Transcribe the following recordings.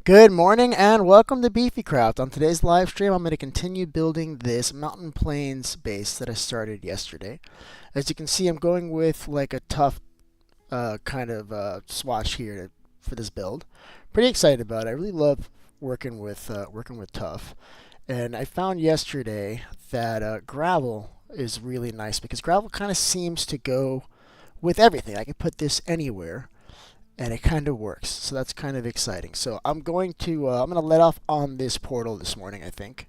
Good morning and welcome to BeefyCraft. On today's live stream, I'm going to continue building this mountain plains base that I started yesterday. As you can see, I'm going with like a tough kind of swatch here for this build. Pretty excited about it. I really love working with tough. And I found yesterday that gravel is really nice because gravel kind of seems to go with everything. I can put this anywhere and it kind of works. So that's kind of exciting. So I'm going to let off on this portal this morning, I think.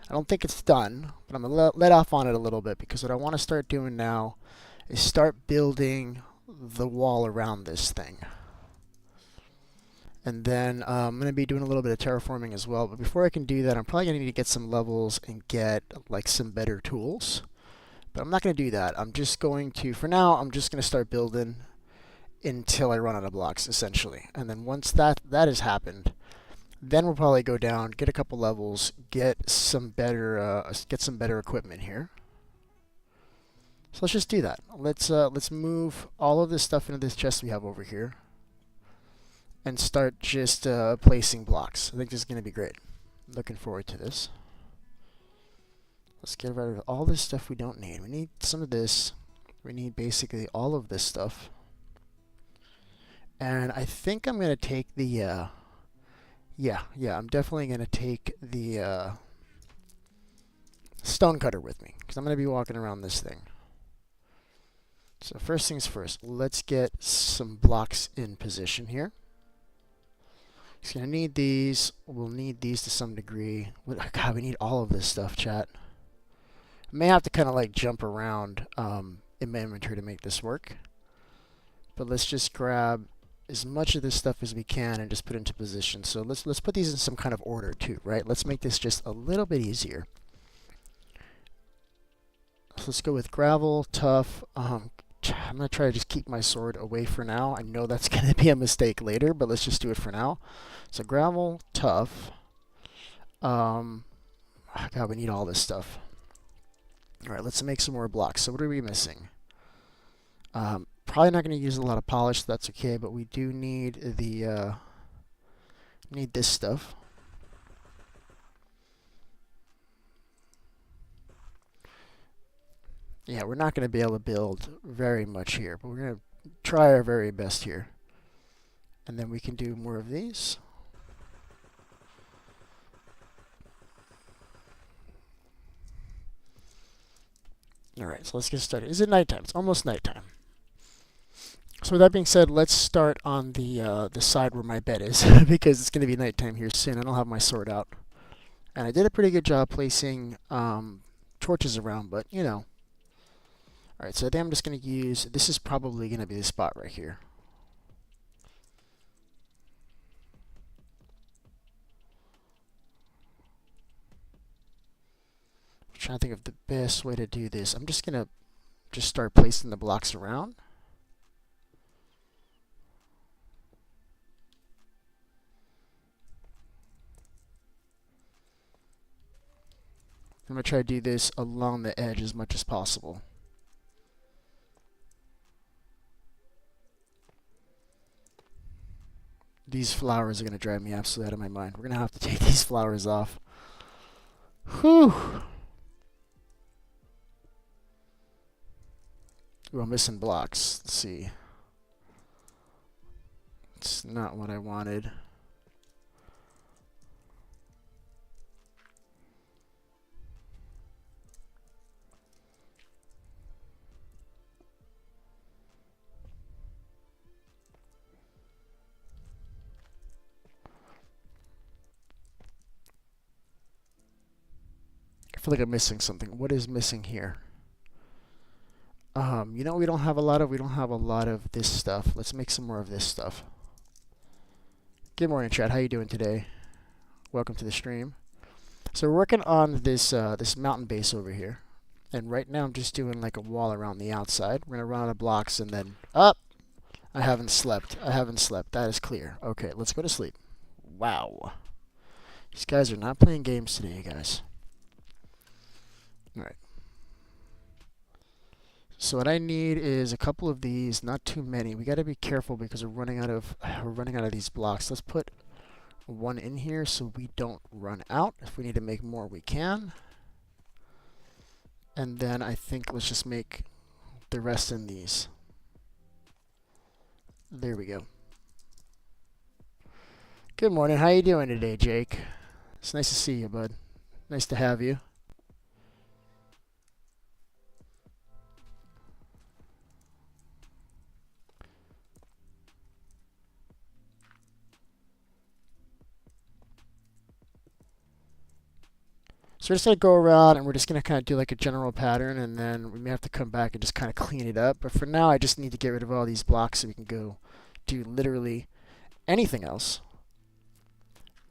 I don't think it's done, but I'm going to let off on it a little bit because what I want to start doing now is start building the wall around this thing. And then I'm going to be doing a little bit of terraforming as well. But before I can do that, I'm probably going to need to get some levels and get like some better tools. But I'm not going to do that. I'm just going to, for now, I'm just going to start building until I run out of blocks, essentially. And then once that has happened, then we'll probably go down, get a couple levels, get some better equipment here. So let's just do that. Let's move all of this stuff into this chest we have over here, and start just placing blocks. I think this is going to be great. Looking forward to this. Let's get rid of all this stuff we don't need. We need some of this. We need basically all of this stuff. And I think I'm going to take the, I'm definitely going to take the stone cutter with me, because I'm going to be walking around this thing. So first things first, let's get some blocks in position here. He's going to need these. We'll need these to some degree. God, we need all of this stuff, chat. I may have to kind of like jump around in my inventory to make this work. But let's just grab as much of this stuff as we can and just put it into position. So let's put these in some kind of order too, right? Let's make this just a little bit easier. So let's go with gravel, tough. I'm going to try to just keep my sword away for now. I know that's going to be a mistake later, but let's just do it for now. So gravel, tough. God, we need all this stuff. All right, let's make some more blocks. So what are we missing? Probably not going to use a lot of polish, so that's okay, but we do need the need this stuff. Yeah, we're not going to be able to build very much here, but we're going to try our very best here. And then we can do more of these. All right, so let's get started. Is it nighttime? It's almost nighttime. So with that being said, let's start on the side where my bed is because it's going to be nighttime here soon. I don't have my sword out, and I did a pretty good job placing torches around, but you know. All right, so I think I'm just going to use. This is probably going to be the spot right here. I'm trying to think of the best way to do this. I'm just going to start placing the blocks around. I'm going to try to do this along the edge as much as possible. These flowers are going to drive me absolutely out of my mind. We're going to have to take these flowers off. Whew. Ooh, I'm missing blocks. Let's see. It's not what I wanted. I feel like I'm missing something. What is missing here? You know, we don't have a lot of this stuff. Let's make some more of this stuff. Good morning, chat. How you doing today? Welcome to the stream. So we're working on this this mountain base over here, and right now I'm just doing like a wall around the outside. We're gonna run out of blocks, and then up. I haven't slept. That is clear. Okay, let's go to sleep. Wow, these guys are not playing games today, guys. All right. So what I need is a couple of these, not too many. We got to be careful because we're running out of these blocks. Let's put one in here so we don't run out. If we need to make more, we can. And then I think let's just make the rest in these. There we go. Good morning. How you doing today, Jake? It's nice to see you, bud. Nice to have you. So we're just going to go around and we're just going to kind of do like a general pattern, and then we may have to come back and just kind of clean it up. But for now, I just need to get rid of all these blocks so we can go do literally anything else.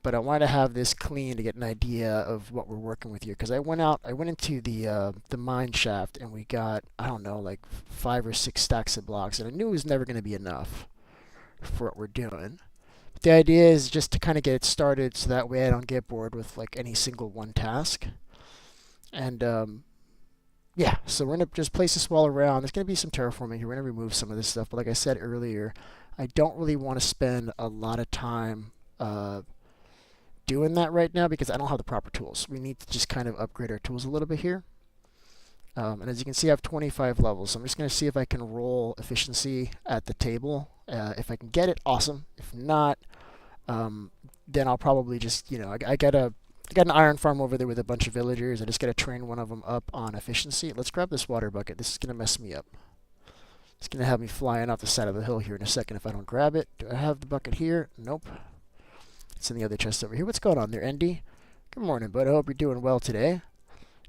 But I want to have this clean to get an idea of what we're working with here. Because I went into the mine shaft and we got, I don't know, like 5 or 6 stacks of blocks. And I knew it was never going to be enough for what we're doing. The idea is just to kind of get it started so that way I don't get bored with like any single one task. And yeah, so we're going to just place this wall around. There's going to be some terraforming here. We're going to remove some of this stuff. But like I said earlier, I don't really want to spend a lot of time doing that right now because I don't have the proper tools. We need to just kind of upgrade our tools a little bit here. And as you can see, I have 25 levels. So I'm just going to see if I can roll efficiency at the table. If I can get it, awesome. If not, then I'll probably just, you know, I got an iron farm over there with a bunch of villagers. I just got to train one of them up on efficiency. Let's grab this water bucket. This is going to mess me up. It's going to have me flying off the side of the hill here in a second if I don't grab it. Do I have the bucket here? Nope. It's in the other chest over here. What's going on there, Andy? Good morning, bud. I hope you're doing well today.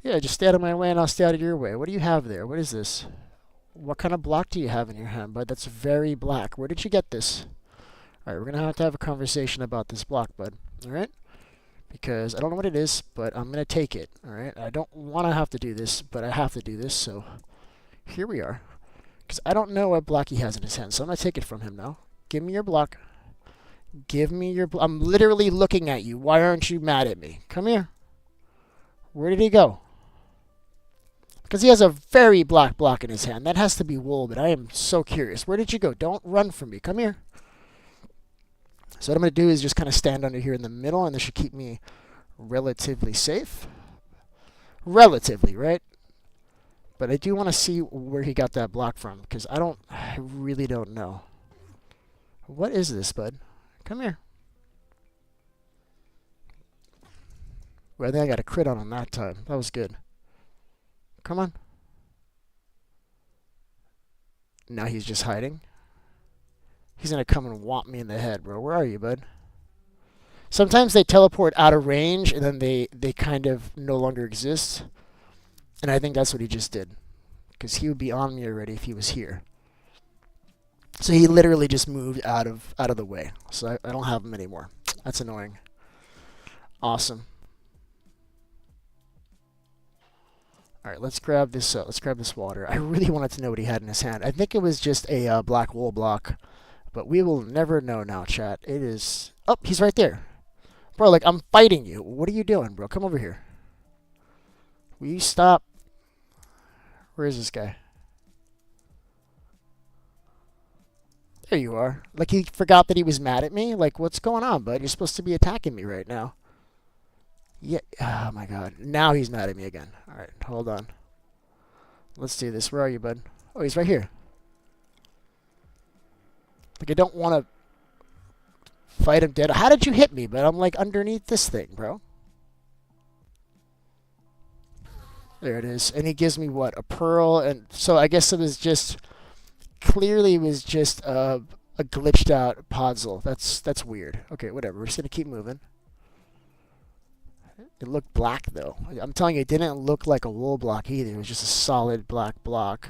Yeah, just stay out of my way and I'll stay out of your way. What do you have there? What is this? What kind of block do you have in your hand, bud? That's very black. Where did you get this? All right, we're going to have a conversation about this block, bud. All right? Because I don't know what it is, but I'm going to take it. All right? I don't want to have to do this, but I have to do this, so here we are. Because I don't know what block he has in his hand, so I'm going to take it from him now. Give me your block. Give me your block. I'm literally looking at you. Why aren't you mad at me? Come here. Where did he go? Because he has a very black block in his hand. That has to be wool, but I am so curious. Where did you go? Don't run from me. Come here. So what I'm going to do is just kind of stand under here in the middle, and this should keep me relatively safe. Relatively, right? But I do want to see where he got that block from, because I really don't know. What is this, bud? Come here. Well, I think I got a crit on him that time. That was good. Come on. Now he's just hiding. He's going to come and whomp me in the head, bro. Where are you, bud? Sometimes they teleport out of range, and then they kind of no longer exist. And I think that's what he just did. Because he would be on me already if he was here. So he literally just moved out of the way. So I don't have him anymore. That's annoying. Awesome. All right, let's grab this. Let's grab this water. I really wanted to know what he had in his hand. I think it was just a black wool block, but we will never know now, chat. It is. Oh, he's right there, bro. Like I'm fighting you. What are you doing, bro? Come over here. Will you stop? Where is this guy? There you are. Like he forgot that he was mad at me. Like what's going on, bud? You're supposed to be attacking me right now. Yeah. Oh my God. Now he's mad at me again. All right. Hold on. Let's do this. Where are you, bud? Oh, he's right here. Like I don't want to fight him dead. How did you hit me? But I'm like underneath this thing, bro. There it is. And he gives me what? A pearl. And so I guess it was just clearly it was just a glitched out podzol. That's weird. Okay, whatever. We're just gonna keep moving. It looked black, though. I'm telling you, it didn't look like a wool block either. It was just a solid black block.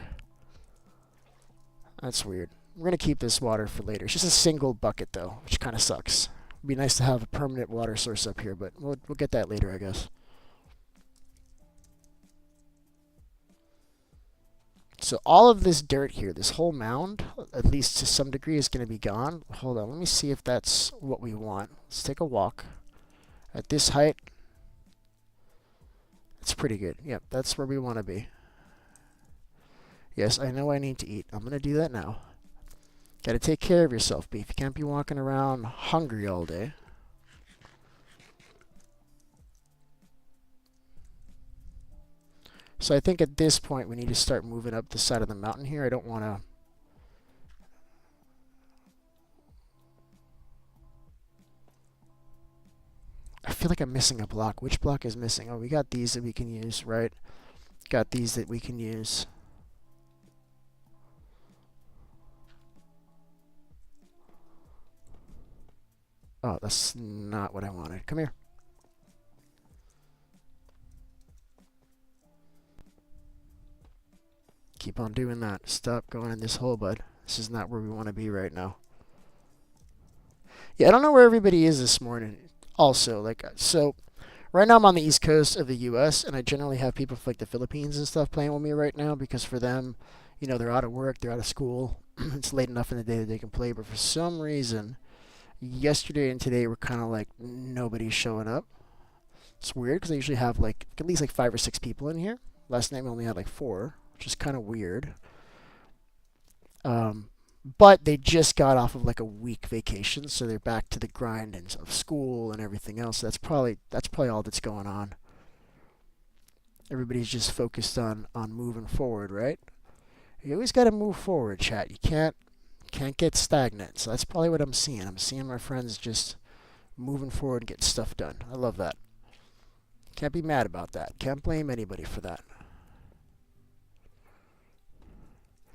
That's weird. We're going to keep this water for later. It's just a single bucket, though, which kind of sucks. It'd be nice to have a permanent water source up here, but we'll get that later, I guess. So all of this dirt here, this whole mound, at least to some degree, is going to be gone. Hold on. Let me see if that's what we want. Let's take a walk. At this height, it's pretty good. Yep, that's where we want to be. Yes, I know I need to eat. I'm going to do that now. Got to take care of yourself, beef. You can't be walking around hungry all day. So I think at this point we need to start moving up the side of the mountain here. I don't want to... I feel like I'm missing a block. Which block is missing? Oh, we got these that we can use, right? Got these that we can use. Oh, that's not what I wanted. Come here. Keep on doing that. Stop going in this hole, bud. This is not where we want to be right now. Yeah, I don't know where everybody is this morning. Also, like, so right now I'm on the East Coast of the U.S., and I generally have people from like the Philippines and stuff playing with me right now because for them, you know, they're out of work, they're out of school. It's late enough in the day that they can play, but for some reason, yesterday and today were kind of like nobody's showing up. It's weird because I usually have like at least like 5 or 6 people in here. Last night we only had like 4, which is kind of weird. Um, but they just got off of like a week vacation, so they're back to the grind and of school and everything else. That's probably all that's going on. Everybody's just focused on moving forward, right? You always got to move forward, chat. You can't get stagnant. So that's probably what I'm seeing. I'm seeing my friends just moving forward and getting stuff done. I love that. Can't be mad about that. Can't blame anybody for that.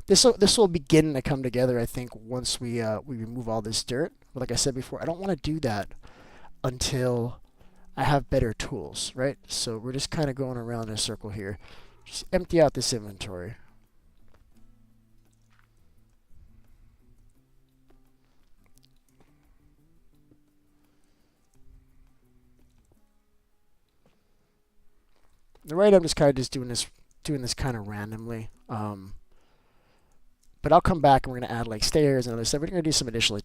This will begin to come together, I think, once we remove all this dirt. But like I said before, I don't want to do that until I have better tools, right? So we're just kind of going around in a circle here. Just empty out this inventory. Right, I'm just kind of just doing this kind of randomly. But I'll come back and we're going to add like stairs and other stuff. We're going to do some additional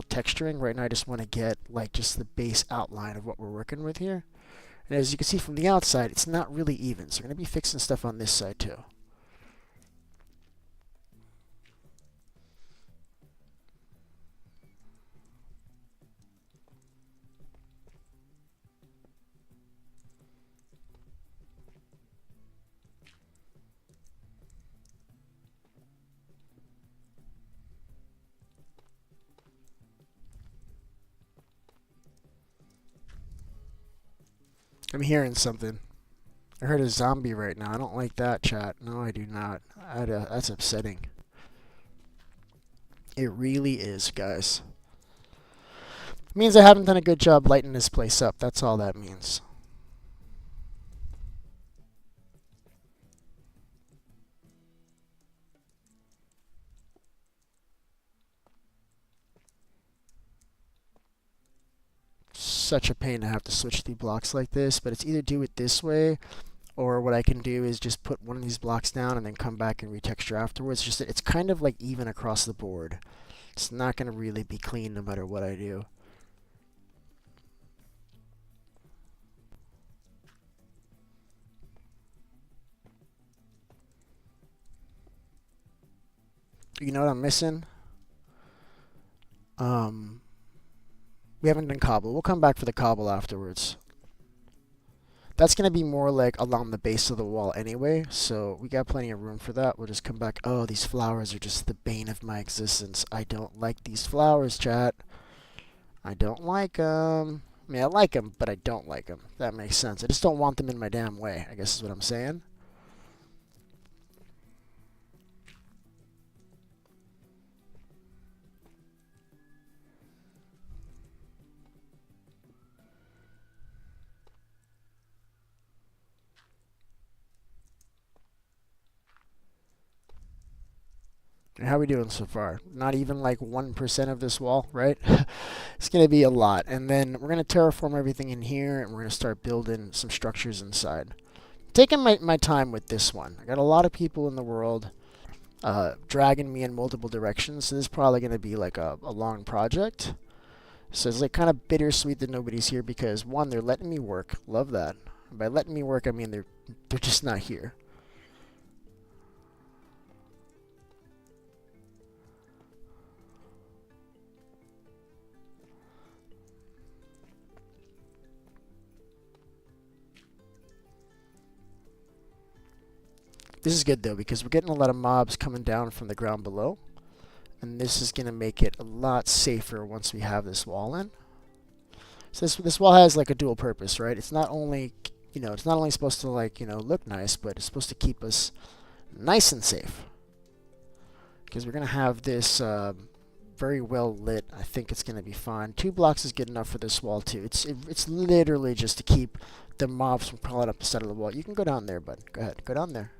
texturing. Right now I just want to get like just the base outline of what we're working with here. And as you can see from the outside, it's not really even. So we're going to be fixing stuff on this side too. I'm hearing something. I heard a zombie right now. I don't like that, chat. No, I do not. That's upsetting. It really is, guys. It means I haven't done a good job lighting this place up. That's all that means. Such a pain to have to switch through blocks like this, but it's either do it this way or what I can do is just put one of these blocks down and then come back and retexture afterwards. Just it's kind of like even across the board. It's not going to really be clean no matter what I do. You know what I'm missing? We haven't done cobble. We'll come back for the cobble afterwards. That's going to be more like along the base of the wall anyway, so we got plenty of room for that. We'll just come back. Oh, these flowers are just the bane of my existence. I don't like these flowers, chat. I don't like them. I mean, I like them, but I don't like them. That makes sense. I just don't want them in my damn way, I guess is what I'm saying. How are we doing so far? Not even like 1% of this wall, right? It's going to be a lot. And then we're going to terraform everything in here, and we're going to start building some structures inside. Taking my time with this one. I got a lot of people in the world dragging me in multiple directions, so this is probably going to be like a long project. So it's like kind of bittersweet that nobody's here because, one, they're letting me work. Love that. And by letting me work, I mean they're just not here. This is good though because we're getting a lot of mobs coming down from the ground below, and this is going to make it a lot safer once we have this wall in. So this wall has like a dual purpose, right? It's not only, it's not only supposed to like, look nice, but it's supposed to keep us nice and safe. Because we're going to have this very well lit. I think it's going to be fine. 2 blocks is good enough for this wall too. It's literally just to keep the mobs from crawling up the side of the wall. You can go down there, bud. Go ahead. Go down there.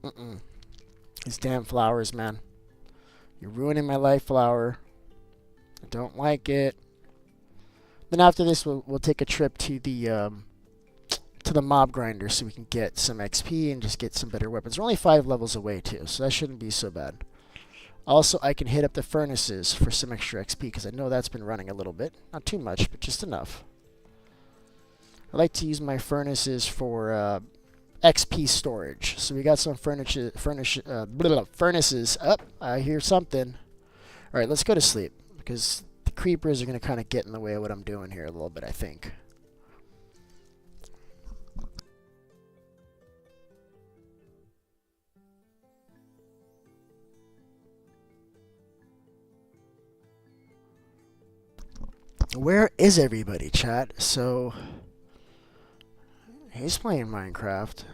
Mm-mm. These damn flowers, man. You're ruining my life, flower. I don't like it. Then after this, we'll take a trip to the mob grinder so we can get some XP and just get some better weapons. We're only 5 levels away too, so that shouldn't be so bad. Also, I can hit up the furnaces for some extra XP because I know that's been running a little bit. Not too much, but just enough. I like to use my furnaces for XP storage. So we got some furnaces up. I hear something. All right, let's go to sleep because the creepers are going to kind of get in the way of what I'm doing here a little bit, I think. Where is everybody, chat? So he's playing Minecraft.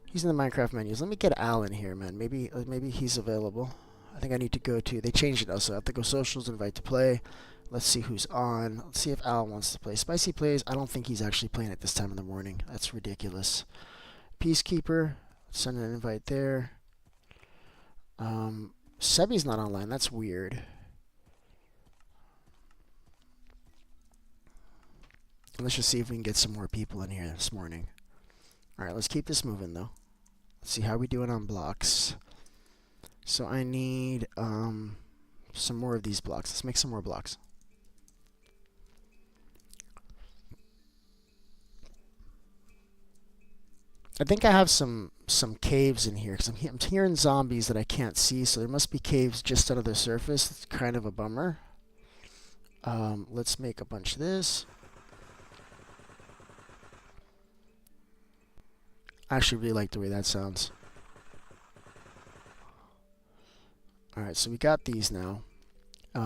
He's in the Minecraft menus. Let me get Alan here, man. Maybe he's available. I think I need to go to. They changed it now, so I have to go socials, invite to play. Let's see who's on. Let's see if Alan wants to play. Spicy plays. I don't think he's actually playing at this time in the morning. That's ridiculous. Peacekeeper. Send an invite there. Sebi's not online. That's weird. Let's just see if we can get some more people in here this morning. Alright, let's keep this moving though. Let's see how we doing on blocks. So I need some more of these blocks. Let's make some more blocks. I think I have some caves in here because I'm hearing zombies that I can't see, so there must be caves just under the surface. It's kind of a bummer. Let's make a bunch of this. I actually really like the way that sounds. Alright, so we got these now. We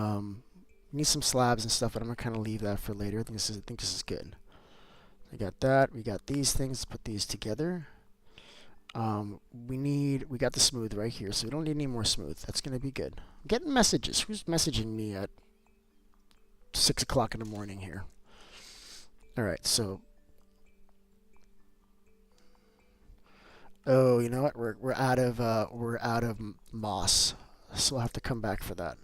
need some slabs and stuff, but I'm going to kind of leave that for later. I think this is good. I got that. We got these things. Let's put these together. We got the smooth right here, so we don't need any more smooth. That's going to be good. I'm getting messages. Who's messaging me at 6 o'clock in the morning here? Alright, so... Oh, you know what? We're out of moss, so we'll have to come back for that.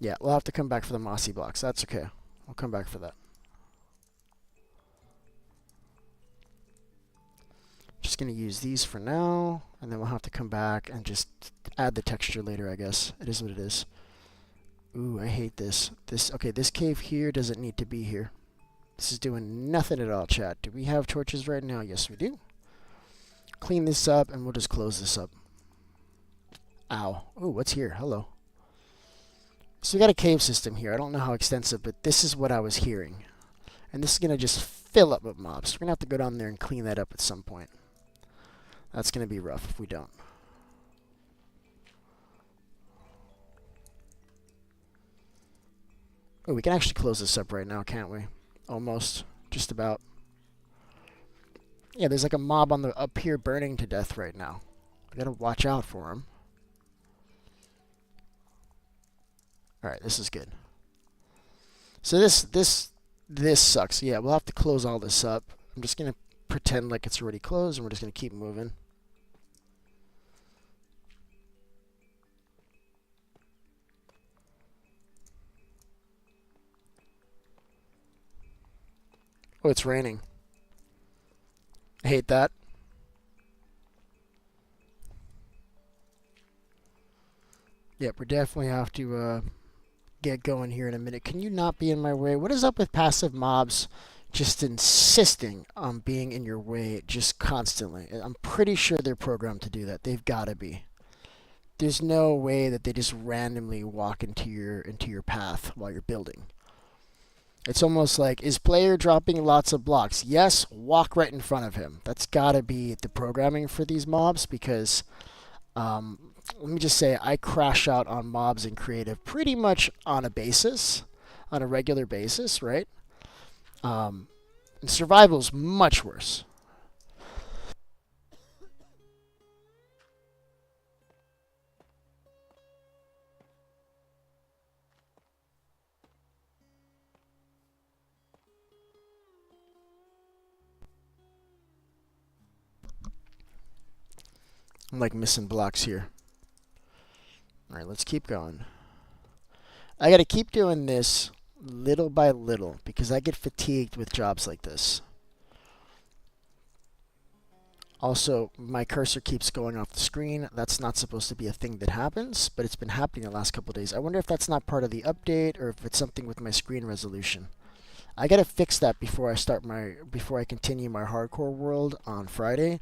Yeah, we'll have to come back for the mossy blocks. That's okay. We'll come back for that. Just gonna use these for now, and then we'll have to come back and just add the texture later, I guess. It is what it is. Ooh, I hate this. Okay, this cave here doesn't need to be here. This is doing nothing at all, chat. Do we have torches right now? Yes, we do. Clean this up, and we'll just close this up. Ow. Ooh, what's here? Hello. So we got a cave system here. I don't know how extensive, but this is what I was hearing. And this is going to just fill up with mobs. We're going to have to go down there and clean that up at some point. That's going to be rough if we don't. Oh, we can actually close this up right now, can't we? Almost. Just about. Yeah, there's like a mob on the up here burning to death right now. I gotta watch out for him. Alright, this is good. So this sucks. Yeah, we'll have to close all this up. I'm just gonna pretend like it's already closed and we're just gonna keep moving. Oh, it's raining. I hate that. Yep, we definitely have to get going here in a minute. Can you not be in my way? What is up with passive mobs just insisting on being in your way just constantly? I'm pretty sure they're programmed to do that. They've got to be. There's no way that they just randomly walk into your path while you're building. It's almost like, is player dropping lots of blocks? Yes, walk right in front of him. That's got to be the programming for these mobs because let me just say I crash out on mobs in creative pretty much on a regular basis, right? And survival's much worse. I'm like missing blocks here. All right, let's keep going. I got to keep doing this little by little because I get fatigued with jobs like this. Also, my cursor keeps going off the screen. That's not supposed to be a thing that happens, but it's been happening the last couple of days. I wonder if that's not part of the update or if it's something with my screen resolution. I gotta fix that before I continue my hardcore world on Friday,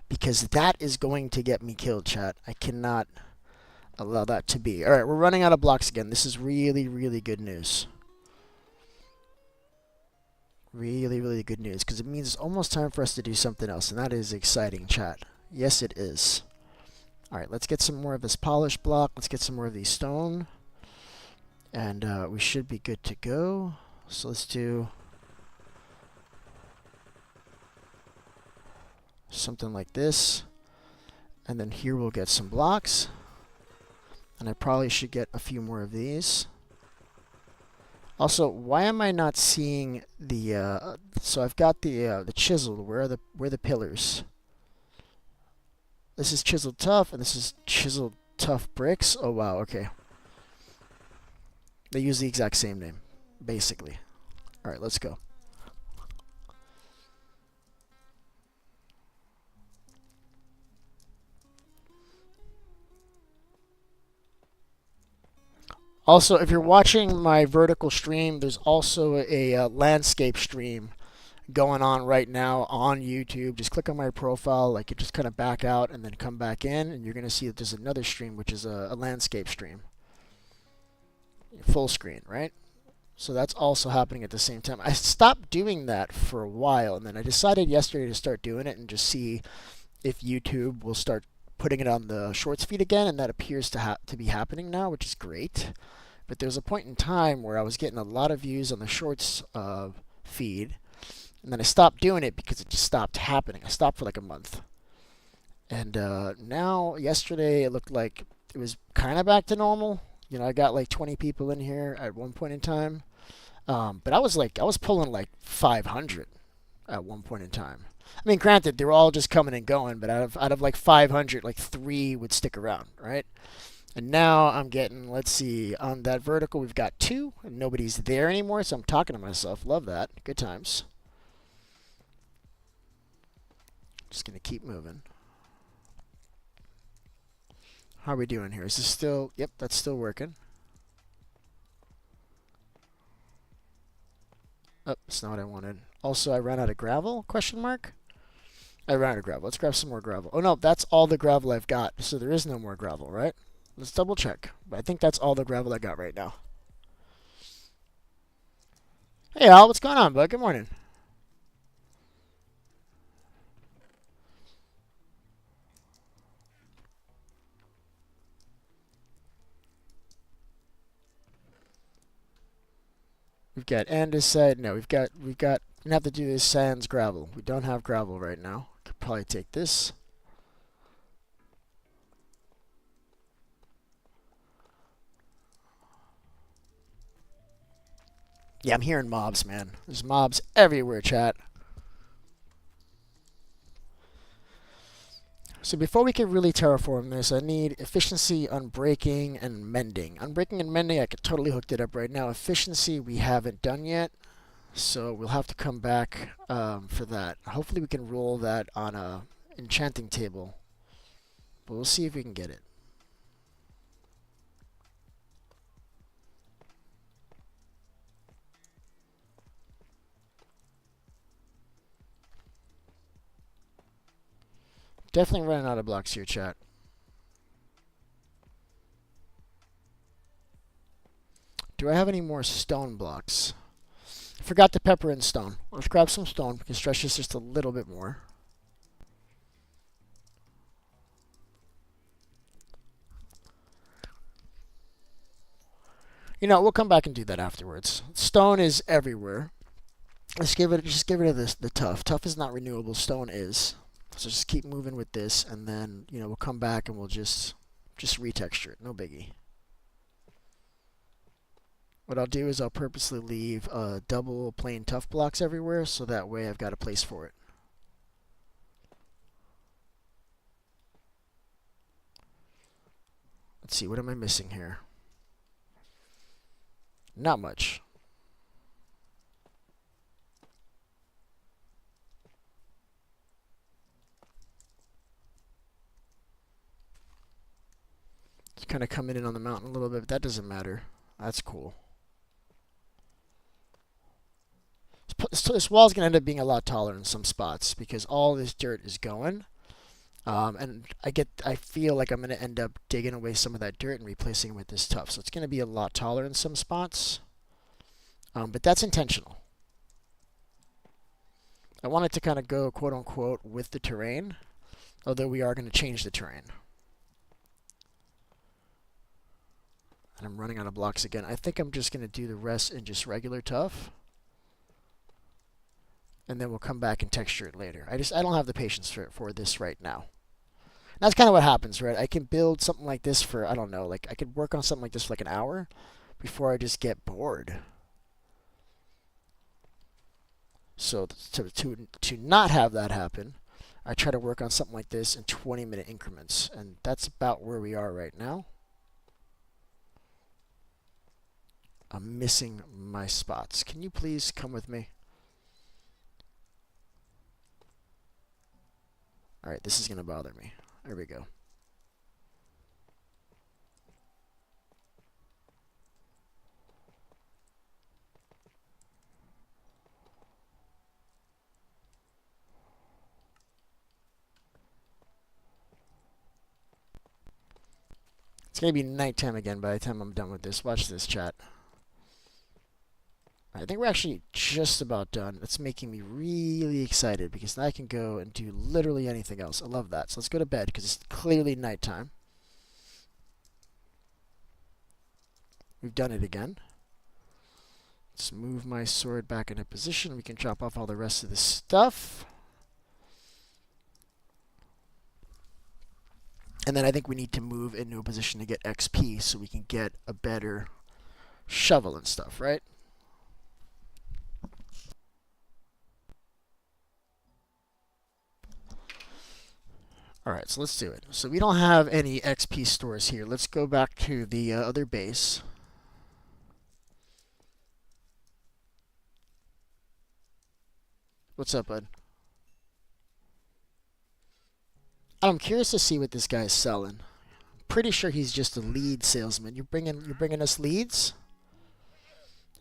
because that is going to get me killed, chat. I cannot allow that to be. All right, we're running out of blocks again. This is really, really good news. Really, really good news, because it means it's almost time for us to do something else, and that is exciting, chat. Yes, it is. All right, let's get some more of this polished block. Let's get some more of these stone, and we should be good to go. So let's do something like this, and then here we'll get some blocks, and I probably should get a few more of these. Also, why am I not seeing the? So I've got the chiseled. Where are the pillars? This is chiseled tough, and this is chiseled tough bricks. Oh wow, okay. They use the exact same name, basically. All right, let's go. Also, if you're watching my vertical stream, there's also a landscape stream going on right now on YouTube. Just click on my profile, like you just kind of back out and then come back in, and you're going to see that there's another stream, which is a landscape stream. Full screen, right? So that's also happening at the same time. I stopped doing that for a while, and then I decided yesterday to start doing it and just see if YouTube will start putting it on the shorts feed again, and that appears to be happening now, which is great. But there was a point in time where I was getting a lot of views on the shorts feed, and then I stopped doing it because it just stopped happening. I stopped for like a month. And now, yesterday, it looked like it was kind of back to normal. You know, I got like 20 people in here at one point in time. But I was pulling like 500 at one point in time. I mean, granted, they were all just coming and going, but out of like 500, like 3 would stick around, right? And now I'm getting, let's see, on that vertical, we've got 2, and nobody's there anymore, so I'm talking to myself. Love that. Good times. Just going to keep moving. How are we doing here? Is this still, yep, that's still working. Oh, that's not what I wanted. Also, I ran out of gravel, question mark? I ran out of gravel. Let's grab some more gravel. Oh no, that's all the gravel I've got, so there is no more gravel, right? Let's double check. But I think that's all the gravel I got right now. Hey Al, what's going on, bud? Good morning. We've got andesite. No, we've got. We have to do this sans gravel. We don't have gravel right now. Could probably take this. Yeah, I'm hearing mobs, man. There's mobs everywhere, chat. So before we can really terraform this, I need efficiency, unbreaking, and mending. Unbreaking and mending, I could totally hook it up right now. Efficiency, we haven't done yet. So we'll have to come back for that. Hopefully we can roll that on a enchanting table. But we'll see if we can get it. Definitely running out of blocks here, chat. Do I have any more stone blocks? I forgot to pepper in stone. Let's grab some stone. We can stretch this just a little bit more. You know, we'll come back and do that afterwards. Stone is everywhere. Let's just give it the tough. Tough is not renewable. Stone is. So just keep moving with this, and then we'll come back and we'll just retexture it. No biggie. What I'll do is I'll purposely leave double plain tough blocks everywhere, so that way I've got a place for it. Let's see, what am I missing here? Not much. It's kind of coming in on the mountain a little bit, but that doesn't matter. That's cool. This wall is going to end up being a lot taller in some spots because all this dirt is going. And I feel like I'm going to end up digging away some of that dirt and replacing it with this tuff. So it's going to be a lot taller in some spots. But that's intentional. I want it to kind of go, quote unquote, with the terrain, although we are going to change the terrain. And I'm running out of blocks again. I think I'm just going to do the rest in just regular tuff. And then we'll come back and texture it later. I don't have the patience for this right now. And that's kind of what happens, right? I can build something like this for, I don't know, like I could work on something like this for like an hour before I just get bored. So to not have that happen, I try to work on something like this in 20-minute increments. And that's about where we are right now. I'm missing my spots. Can you please come with me? Alright, this is going to bother me. There we go. It's going to be nighttime again by the time I'm done with this. Watch this, chat. I think we're actually just about done. That's making me really excited because now I can go and do literally anything else. I love that. So let's go to bed because it's clearly nighttime. We've done it again. Let's move my sword back into position. We can chop off all the rest of this stuff. And then I think we need to move into a position to get XP so we can get a better shovel and stuff, right? Alright, so let's do it. So we don't have any XP stores here. Let's go back to the other base. What's up, bud? I'm curious to see what this guy's selling. Pretty sure he's just a lead salesman. You're bringing us leads?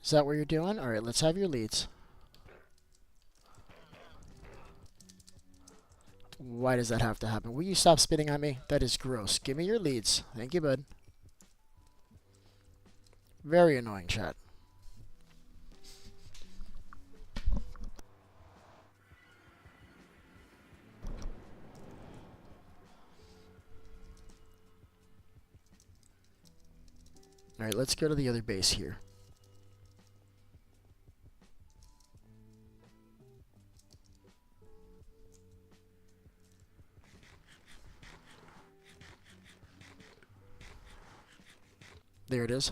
Is that what you're doing? Alright, let's have your leads. Why does that have to happen? Will you stop spitting on me? That is gross. Give me your leads. Thank you, bud. Very annoying, chat. Alright, let's go to the other base here. There it is.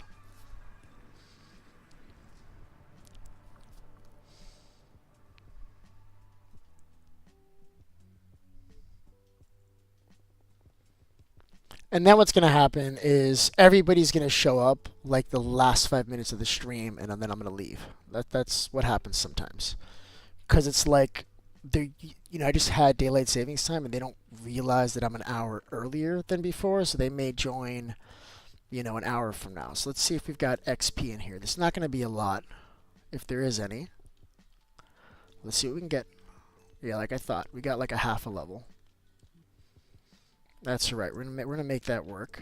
And then what's going to happen is everybody's going to show up like the last 5 minutes of the stream, and then I'm going to leave. That's what happens sometimes. Because it's like, I just had daylight savings time, and they don't realize that I'm an hour earlier than before, so they may join, an hour from now. So let's see if we've got XP in here. This is not going to be a lot, if there is any. Let's see what we can get. Yeah, like I thought, we got like a half a level. That's right. We're gonna make that work.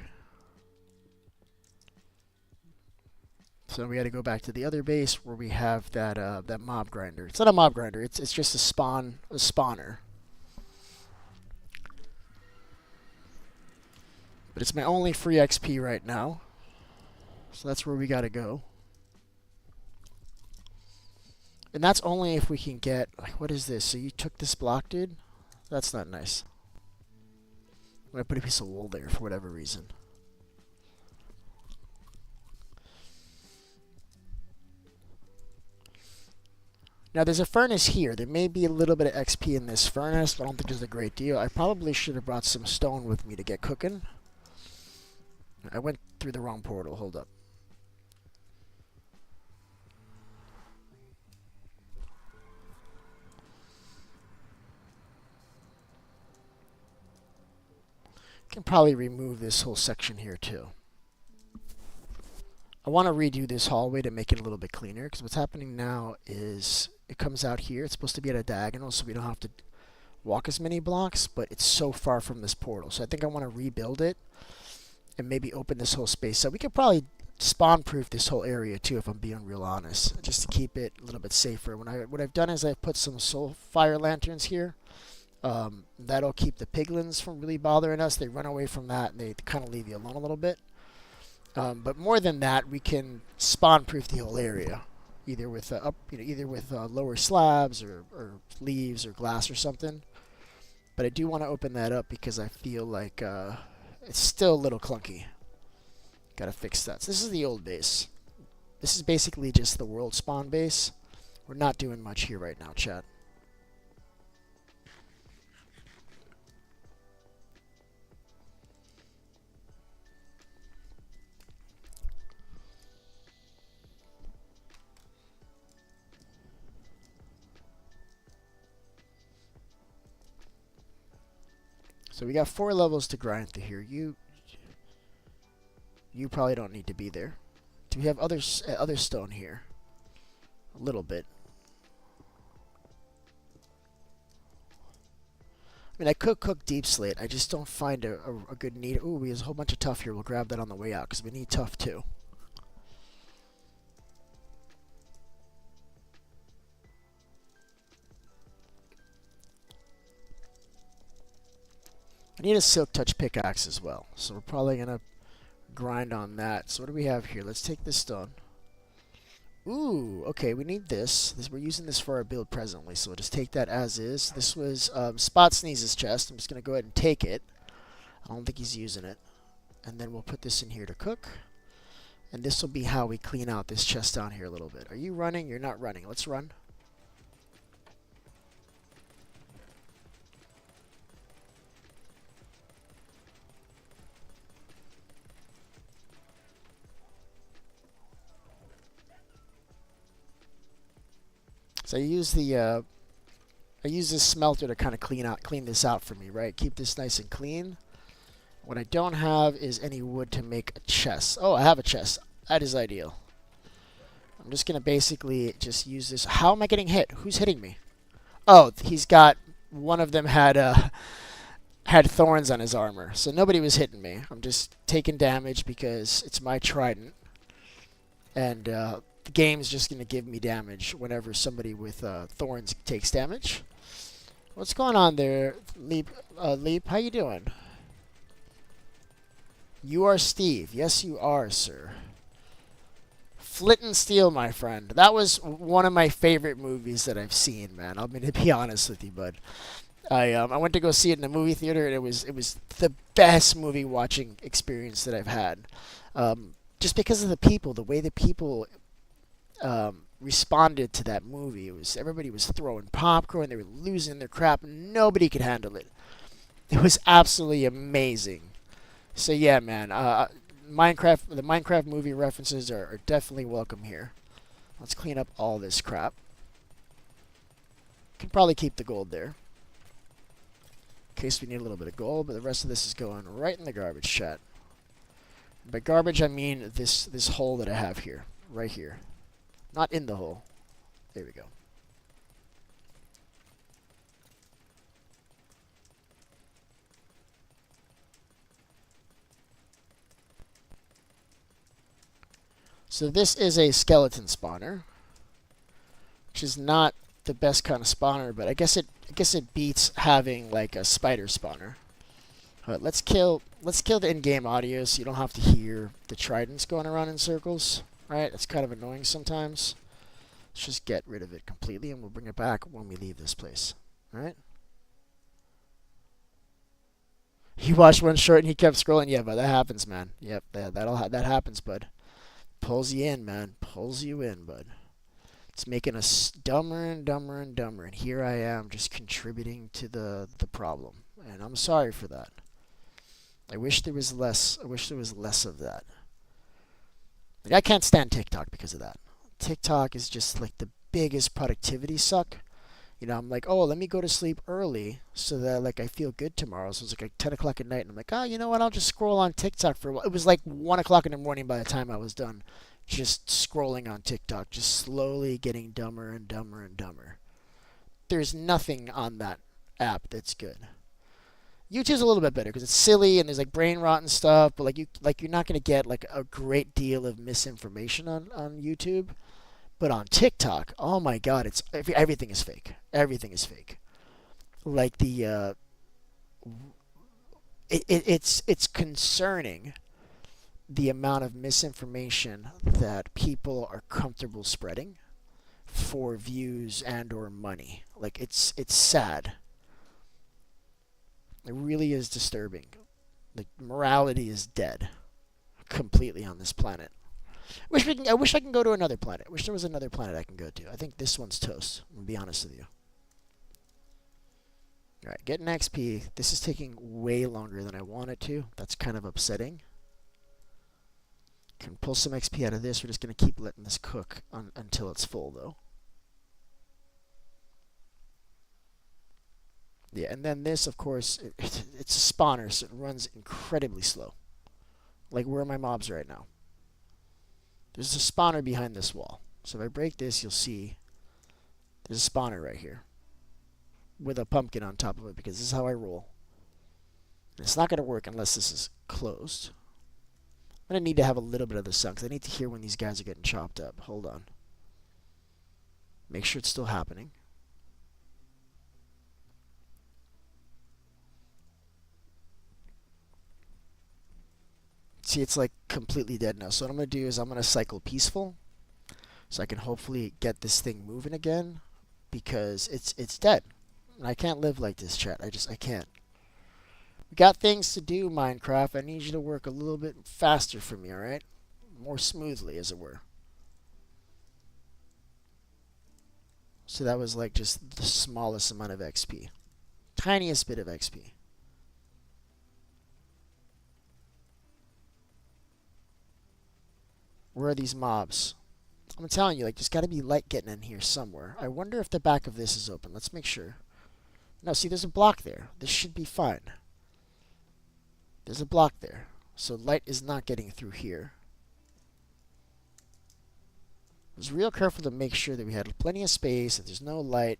So we got to go back to the other base where we have that mob grinder. It's not a mob grinder. It's just a spawner. But it's my only free XP right now. So that's where we got to go. And that's only if we can get, like, what is this? So you took this block, dude? That's not nice. I'm going to put a piece of wool there for whatever reason. Now there's a furnace here. There may be a little bit of XP in this furnace, but I don't think there's a great deal. I probably should have brought some stone with me to get cooking. I went through the wrong portal. Hold up. Can probably remove this whole section here too. I want to redo this hallway to make it a little bit cleaner, because what's happening now is it comes out here. It's supposed to be at a diagonal, so we don't have to walk as many blocks, but it's so far from this portal. So I think I want to rebuild it and maybe open this whole space up. We could probably spawn-proof this whole area too, if I'm being real honest, just to keep it a little bit safer. What I've done is I've put some soul fire lanterns here. That'll keep the piglins from really bothering us. They run away from that, and they kind of leave you alone a little bit. But more than that, we can spawn-proof the whole area, either with lower slabs or leaves or glass or something. But I do want to open that up because I feel like it's still a little clunky. Gotta fix that. So this is the old base. This is basically just the world spawn base. We're not doing much here right now, chat. So we got 4 levels to grind through here. You probably don't need to be there. Do we have other stone here? A little bit. I mean, I could cook deep slate. I just don't find a good need. Ooh, there's a whole bunch of tuff here. We'll grab that on the way out because we need tuff too. I need a silk touch pickaxe as well, so we're probably gonna grind on that. So what do we have here? Let's take this stone. Ooh, okay, we need this. We're using this for our build presently, so we'll just take that as is. This was Spot Sneeze's chest. I'm just gonna go ahead and take it. I don't think he's using it. And then we'll put this in here to cook. And this will be how we clean out this chest down here a little bit. Are you running? You're not running. Let's run. So I use this smelter to kind of clean this out for me, right? Keep this nice and clean. What I don't have is any wood to make a chest. Oh, I have a chest. That is ideal. I'm just gonna basically just use this. How am I getting hit? Who's hitting me? Oh, he's got one of them had thorns on his armor, so nobody was hitting me. I'm just taking damage because it's my trident, and the game's just going to give me damage whenever somebody with thorns takes damage. What's going on there, Leap? Leap, how you doing? You are Steve. Yes, you are, sir. Flint and Steel, my friend. That was one of my favorite movies that I've seen, man. I'm going to be honest with you, bud. I went to go see it in a movie theater, and it was the best movie watching experience that I've had. Just because of the way the people responded to that movie. Everybody was throwing popcorn, they were losing their crap, nobody could handle it. It was absolutely amazing. So yeah, man. The Minecraft movie references are definitely welcome here. Let's clean up all this crap. Can probably keep the gold there, in case we need a little bit of gold, but the rest of this is going right in the garbage, chat. By garbage, I mean this hole that I have here, right here. Not in the hole. There we go. So this is a skeleton spawner, which is not the best kind of spawner, but I guess it beats having like a spider spawner. But let's kill the in-game audio so you don't have to hear the tridents going around in circles. Right? It's kind of annoying sometimes. Let's just get rid of it completely, and we'll bring it back when we leave this place. All right? He watched one short and he kept scrolling. Yeah, but that happens, man. Yep, that happens, bud. Pulls you in, man. Pulls you in, bud. It's making us dumber and dumber and dumber, and here I am just contributing to the problem, and I'm sorry for that. I wish there was less. I wish there was less of that. Like, I can't stand TikTok because of that. TikTok is just like the biggest productivity suck. You know, I'm like, oh, let me go to sleep early so that like I feel good tomorrow. So it's like 10 o'clock at night, and I'm like, oh, you know what? I'll just scroll on TikTok for a while. It was like 1 o'clock in the morning by the time I was done just scrolling on TikTok, just slowly getting dumber and dumber and dumber. There's nothing on that app that's good. YouTube's a little bit better because it's silly and there's like brain rot and stuff, but you're not gonna get like a great deal of misinformation on YouTube. But on TikTok, oh my God, everything is fake. Everything is fake. Like it's concerning the amount of misinformation that people are comfortable spreading for views and or money. Like it's sad. It really is disturbing. Like morality is dead completely on this planet. I wish I can go to another planet. I wish there was another planet I can go to. I think this one's toast. I'm gonna be honest with you. Alright, getting XP. This is taking way longer than I want it to. That's kind of upsetting. Can pull some XP out of this. We're just gonna keep letting this cook until it's full though. Yeah, and then this, of course, it's a spawner, so it runs incredibly slow. Like, where are my mobs right now? There's a spawner behind this wall. So if I break this, you'll see there's a spawner right here with a pumpkin on top of it, because this is how I roll. And it's not going to work unless this is closed. I'm going to need to have a little bit of the sun, because I need to hear when these guys are getting chopped up. Hold on. Make sure it's still happening. See, it's like completely dead now. So what I'm going to do is I'm going to cycle peaceful so I can hopefully get this thing moving again, because it's dead. And I can't live like this, chat. I can't. We got things to do, Minecraft. I need you to work a little bit faster for me, alright? More smoothly, as it were. So that was like just the smallest amount of XP. Tiniest bit of XP. Where are these mobs? I'm telling you, like, there's got to be light getting in here somewhere. I wonder if the back of this is open. Let's make sure. No, see, there's a block there. This should be fine. There's a block there. So light is not getting through here. I was real careful to make sure that we had plenty of space, that there's no light,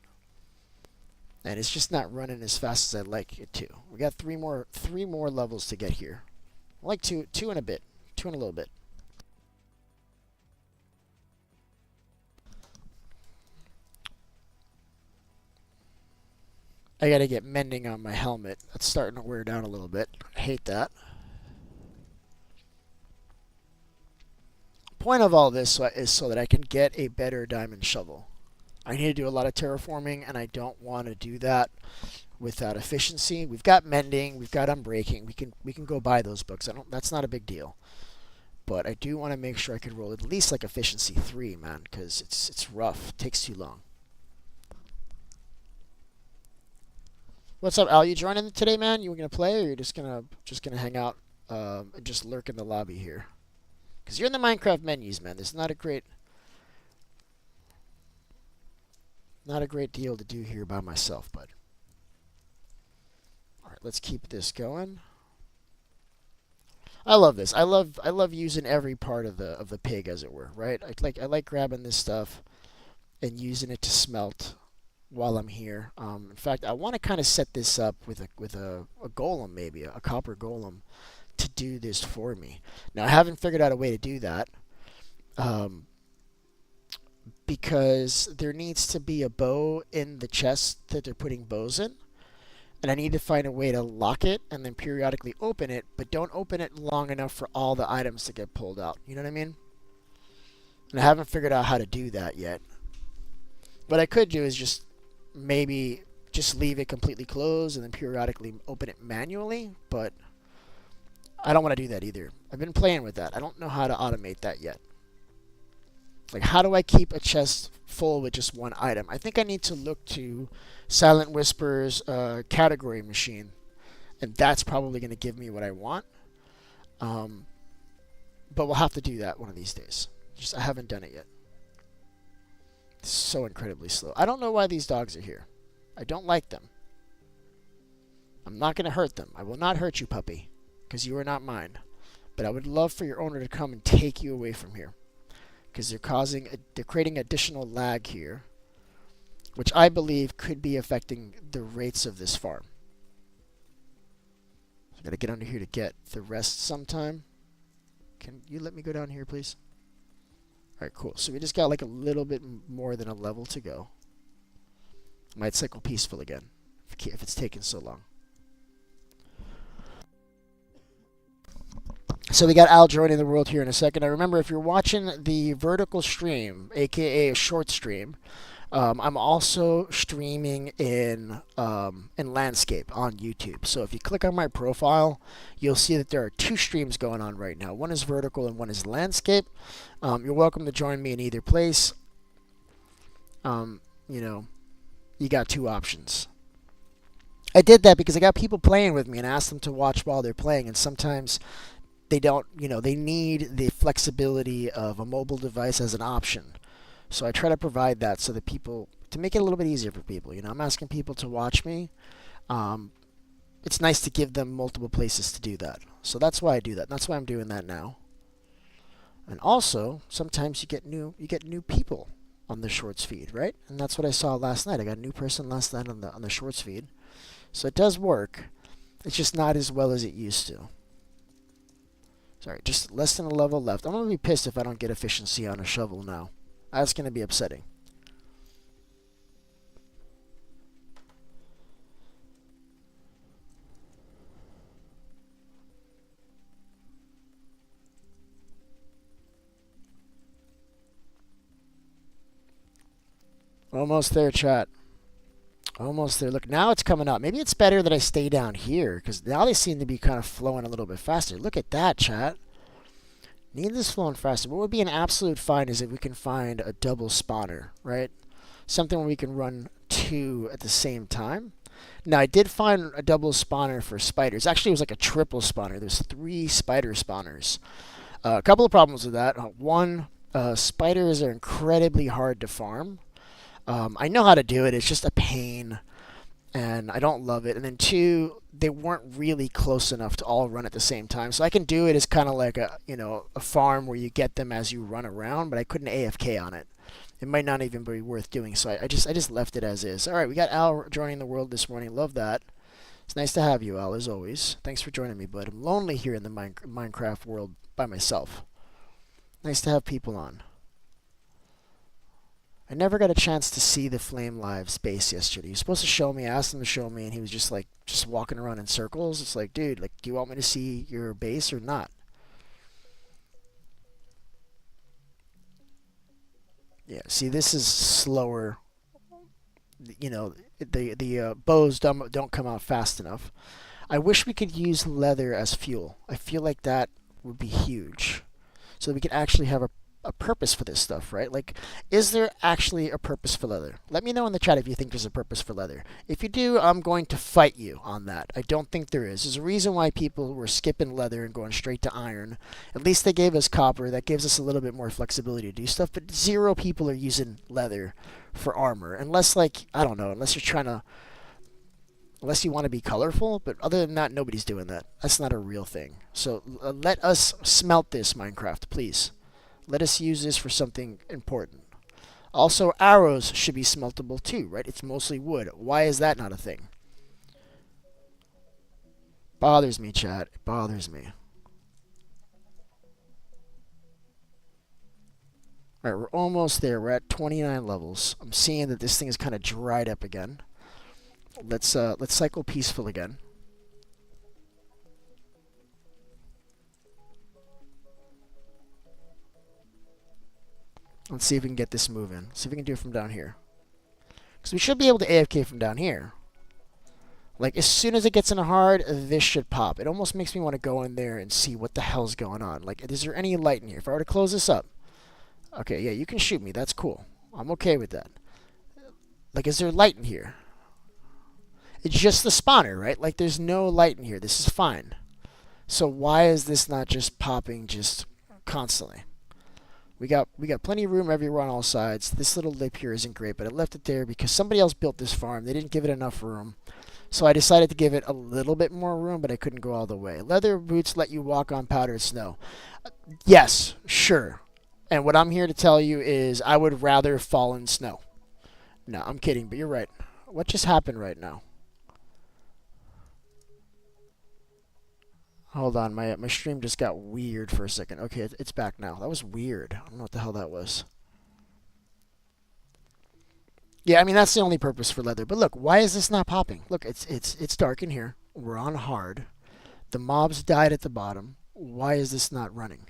and it's just not running as fast as I'd like it to. We got three more levels to get here. Like two and a bit. 2 and a little bit. I gotta get mending on my helmet. That's starting to wear down a little bit. I hate that. Point of all this is so that I can get a better diamond shovel. I need to do a lot of terraforming, and I don't want to do that without efficiency. We've got mending, we've got unbreaking. We can go buy those books. That's not a big deal. But I do want to make sure I can roll at least like efficiency 3, man, because it's rough. It takes too long. What's up, Al? You joining today, man? You gonna play, or you're just gonna hang out and just lurk in the lobby here. Because you're in the Minecraft menus, man. There's not a great deal to do here by myself, bud. All right, let's keep this going. I love this. I love using every part of the pig, as it were, right? I like grabbing this stuff and using it to smelt while I'm here. In fact, I want to kind of set this up with a golem, maybe a copper golem, to do this for me. Now I haven't figured out a way to do that. Because there needs to be a bow in the chest that they're putting bows in. And I need to find a way to lock it and then periodically open it, but don't open it long enough for all the items to get pulled out. You know what I mean? And I haven't figured out how to do that yet. What I could do is just maybe just leave it completely closed and then periodically open it manually, but I don't want to do that either. I've been playing with that. I don't know how to automate that yet. Like, how do I keep a chest full with just one item? I think I need to look to Silent Whisper's category machine, and that's probably going to give me what I want. But we'll have to do that one of these days. I haven't done it yet. It's so incredibly slow. I don't know why these dogs are here. I don't like them. I'm not going to hurt them. I will not hurt you, puppy, because you are not mine. But I would love for your owner to come and take you away from here, because they're creating additional lag here, which I believe could be affecting the rates of this farm. So I gotta get under here to get the rest sometime. Can you let me go down here, please? Alright, cool. So we just got like a little bit more than a level to go. Might cycle peaceful again, if it's taking so long. So we got Al joining the world here in a second. Now remember, if you're watching the vertical stream, aka a short stream, I'm also streaming in landscape on YouTube. So if you click on my profile, you'll see that there are two streams going on right now. One is vertical and one is landscape. You're welcome to join me in either place. You know, you got two options. I did that because I got people playing with me and asked them to watch while they're playing, and sometimes they don't, you know, they need the flexibility of a mobile device as an option. So I try to provide that so that people, to make it a little bit easier for people. You know, I'm asking people to watch me. It's nice to give them multiple places to do that. So that's why I do that. That's why I'm doing that now. And also, sometimes you get new people on the Shorts feed, right? And that's what I saw last night. I got a new person last night on the Shorts feed. So it does work. It's just not as well as it used to. Sorry, just less than a level left. I'm going to be pissed if I don't get efficiency on a shovel now. That's going to be upsetting. Almost there, chat. Almost there. Look, now it's coming up. Maybe it's better that I stay down here, because now they seem to be kind of flowing a little bit faster. Look at that, chat. Need this flowing faster. What would be an absolute find is if we can find a double spawner, right? Something where we can run two at the same time. Now, I did find a double spawner for spiders. Actually, it was like a triple spawner. There's 3 spider spawners. A couple of problems with that. One, spiders are incredibly hard to farm. I know how to do it. It's just a pain, and I don't love it. And then 2, they weren't really close enough to all run at the same time. So I can do it as kind of like a farm where you get them as you run around, but I couldn't AFK on it. It might not even be worth doing. So I just left it as is. All right, we got Al joining the world this morning. Love that. It's nice to have you, Al, as always. Thanks for joining me, bud. I'm lonely here in the Minecraft world by myself. Nice to have people on. I never got a chance to see the Flame Lives base yesterday. He was supposed to show me. I asked him to show me, and he was just like, just walking around in circles. It's like, dude, like, do you want me to see your base or not? Yeah, see, this is slower. You know, the bows don't come out fast enough. I wish we could use leather as fuel. I feel like that would be huge, so that we could actually have a purpose for this stuff, right? Like, is there actually a purpose for leather? Let me know in the chat if you think there's a purpose for leather. If you do, I'm going to fight you on that. I don't think there is. There's a reason why people were skipping leather and going straight to iron. At least they gave us copper. That gives us a little bit more flexibility to do stuff, but zero people are using leather for armor. Unless, like, I don't know, unless you're trying to, unless you want to be colorful, but other than that, nobody's doing that. That's not a real thing. So let us smelt this, Minecraft, please. Let us use this for something important. Also, arrows should be smeltable too, right? It's mostly wood. Why is that not a thing? Bothers me, chat. It bothers me. Alright, we're almost there. We're at 29 levels. I'm seeing that this thing is kind of dried up again. Let's cycle peaceful again. Let's see if we can get this moving. See if we can do it from down here. Because we should be able to AFK from down here. Like, as soon as it gets in a hard, this should pop. It almost makes me want to go in there and see what the hell's going on. Like, is there any light in here? If I were to close this up. Okay, yeah, you can shoot me. That's cool. I'm okay with that. Like, is there light in here? It's just the spawner, right? Like, there's no light in here. This is fine. So why is this not just popping just constantly? We got plenty of room everywhere on all sides. This little lip here isn't great, but I left it there because somebody else built this farm. They didn't give it enough room. So I decided to give it a little bit more room, but I couldn't go all the way. Leather boots let you walk on powdered snow. Yes, sure. And what I'm here to tell you is I would rather fall in snow. No, I'm kidding, but you're right. What just happened right now? Hold on, my stream just got weird for a second. Okay, it's back now. That was weird. I don't know what the hell that was. Yeah, I mean, that's the only purpose for leather. But look, why is this not popping? Look, it's dark in here. We're on hard. The mobs died at the bottom. Why is this not running?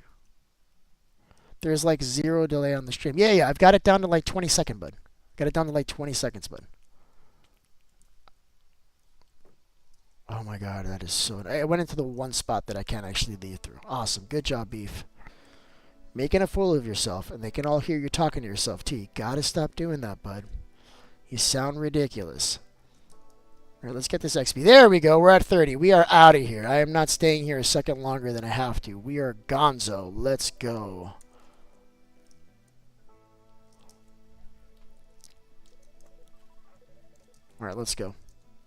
There's like 0 delay on the stream. Yeah, I've got it down to like 20 seconds, bud. Got it down to like 20 seconds, bud. Oh my god, that is so... I went into the one spot that I can't actually leave through. Awesome. Good job, Beef. Making a fool of yourself, and they can all hear you talking to yourself, too. You gotta stop doing that, bud. You sound ridiculous. Alright, let's get this XP. There we go. We're at 30. We are out of here. I am not staying here a second longer than I have to. We are gonzo. Let's go. Alright, let's go.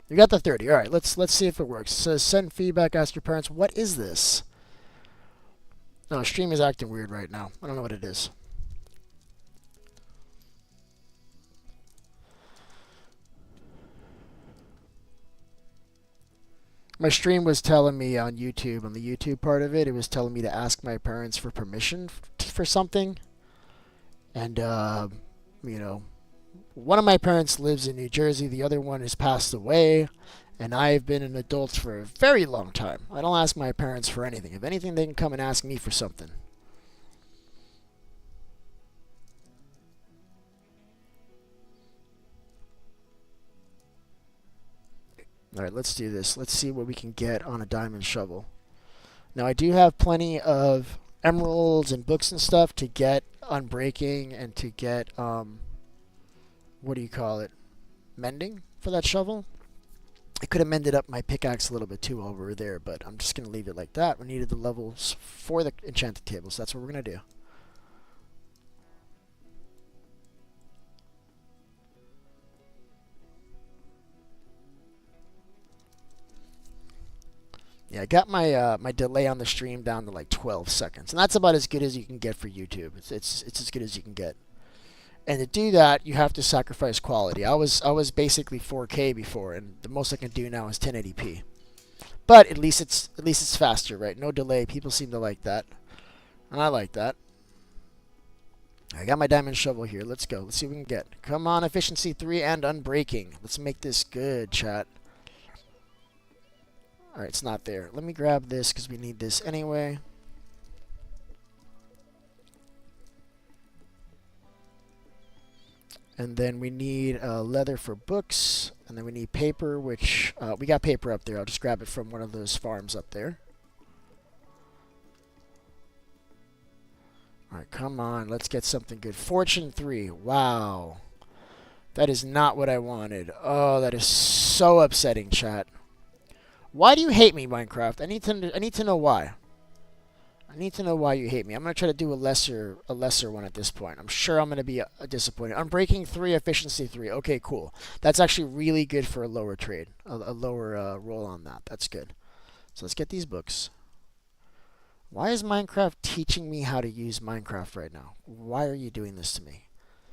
You got the 30. All right, let's see if it works. It says send feedback, ask your parents. What is this? No, stream is acting weird right now. I don't know what it is. My stream was telling me on YouTube, on the YouTube part of it, it was telling me to ask my parents for permission for something. And, you know, one of my parents lives in New Jersey. The other one has passed away. And I've been an adult for a very long time. I don't ask my parents for anything. If anything, they can come and ask me for something. Alright, let's do this. Let's see what we can get on a diamond shovel. Now, I do have plenty of emeralds and books and stuff to get unbreaking and to get, what do you call it? Mending for that shovel. I could have mended up my pickaxe a little bit too over there, but I'm just going to leave it like that. We needed the levels for the enchanted table, so that's what we're going to do. Yeah, I got my my delay on the stream down to like 12 seconds, and that's about as good as you can get for YouTube. It's as good as you can get. And to do that, you have to sacrifice quality. I was basically 4K before, and the most I can do now is 1080p. But at least it's faster, right? No delay. People seem to like that, and I like that. I got my diamond shovel here. Let's go. Let's see what we can get. Come on, efficiency 3 and unbreaking. Let's make this good, chat. All right, it's not there. Let me grab this because we need this anyway. And then we need leather for books. And then we need paper, which we got paper up there. I'll just grab it from one of those farms up there. Alright, come on. Let's get something good. Fortune 3. Wow. That is not what I wanted. Oh, that is so upsetting, chat. Why do you hate me, Minecraft? I need to know why. I need to know why you hate me. I'm gonna try to do a lesser one at this point. I'm sure I'm gonna be disappointed. Unbreaking 3, efficiency 3. Okay, cool. That's actually really good for a lower trade, a lower roll on that. That's good. So let's get these books. Why is Minecraft teaching me how to use Minecraft right now? Why are you doing this to me?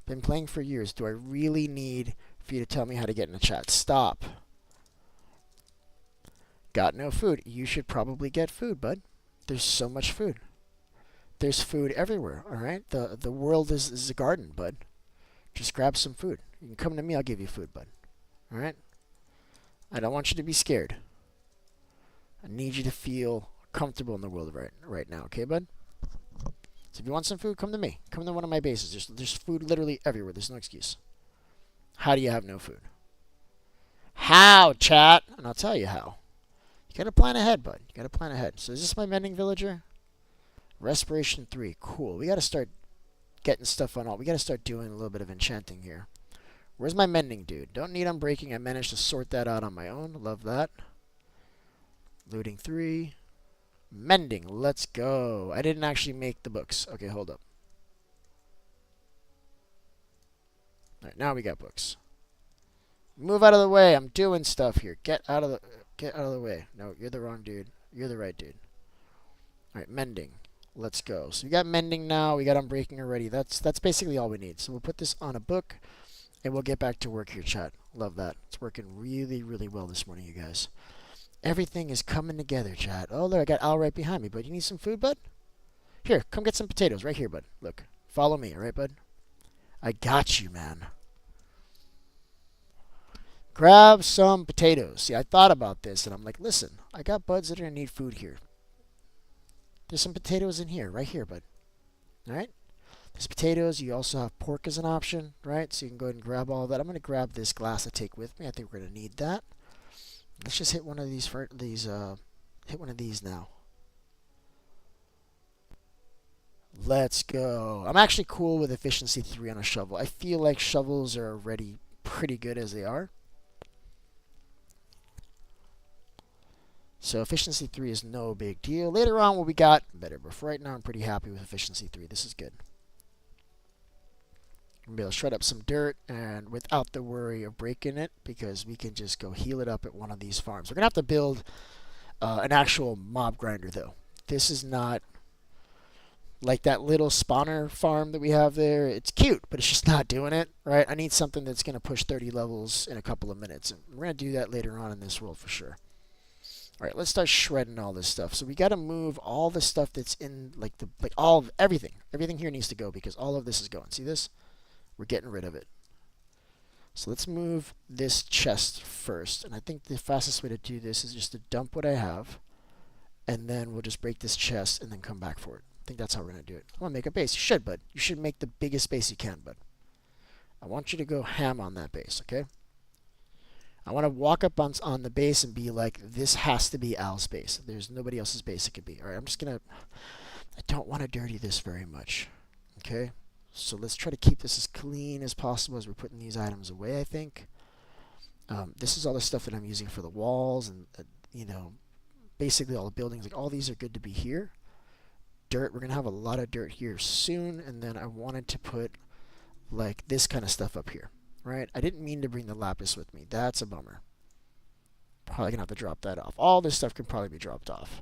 Been playing for years. Do I really need for you to tell me how to get in the chat? Stop. Got no food. You should probably get food, bud. There's so much food. There's food everywhere, all right? The world is a garden, bud. Just grab some food. You can come to me, I'll give you food, bud. All right? I don't want you to be scared. I need you to feel comfortable in the world right now, okay, bud? So if you want some food, come to me. Come to one of my bases. There's food literally everywhere. There's no excuse. How do you have no food? How, chat? And I'll tell you how. You gotta plan ahead, bud. You gotta plan ahead. So is this my mending villager? Respiration 3. Cool. We gotta start getting stuff on all. We gotta start doing a little bit of enchanting here. Where's my mending dude? Don't need unbreaking. I managed to sort that out on my own. Love that. Looting 3. Mending. Let's go. I didn't actually make the books. Okay, hold up. Alright, now we got books. Move out of the way. I'm doing stuff here. Get out of the way. No, you're the wrong dude. You're the right dude. Alright, mending. Let's go. So we got mending now. We got unbreaking already. That's basically all we need. So we'll put this on a book, and we'll get back to work here, chat. Love that. It's working really, really well this morning, you guys. Everything is coming together, chat. Oh, look, I got Al right behind me. Bud, you need some food, bud? Here, come get some potatoes right here, bud. Look, follow me, all right, bud? I got you, man. Grab some potatoes. See, I thought about this, and I'm like, listen, I got buds that are going to need food here. There's some potatoes in here, right here, bud. All right? There's potatoes. You also have pork as an option, right? So you can go ahead and grab all of that. I'm going to grab this glass to take with me. I think we're going to need that. Let's just hit one of these hit one of these now. Let's go. I'm actually cool with efficiency 3 on a shovel. I feel like shovels are already pretty good as they are. So efficiency 3 is no big deal. Later on what we got, better. But for right now, I'm pretty happy with efficiency 3. This is good. We'll be able to shred up some dirt and without the worry of breaking it, because we can just go heal it up at one of these farms. We're going to have to build an actual mob grinder, though. This is not like that little spawner farm that we have there. It's cute, but it's just not doing it, right? I need something that's going to push 30 levels in a couple of minutes. And we're going to do that later on in this world for sure. All right, let's start shredding all this stuff. So we got to move all the stuff that's in, everything. Everything here needs to go because all of this is going. See this? We're getting rid of it. So let's move this chest first. And I think the fastest way to do this is just to dump what I have. And then we'll just break this chest and then come back for it. I think that's how we're going to do it. I want to make a base. You should, bud. You should make the biggest base you can, bud. I want you to go ham on that base, okay? I want to walk up on the base and be like, this has to be Al's base. There's nobody else's base it could be. All right, I'm just going to... I don't want to dirty this very much, okay? So let's try to keep this as clean as possible as we're putting these items away, I think. This is all the stuff that I'm using for the walls and, basically all the buildings. Like, all these are good to be here. Dirt, we're going to have a lot of dirt here soon. And then I wanted to put, like, this kind of stuff up here, right? I didn't mean to bring the lapis with me. That's a bummer. Probably going to have to drop that off. All this stuff can probably be dropped off.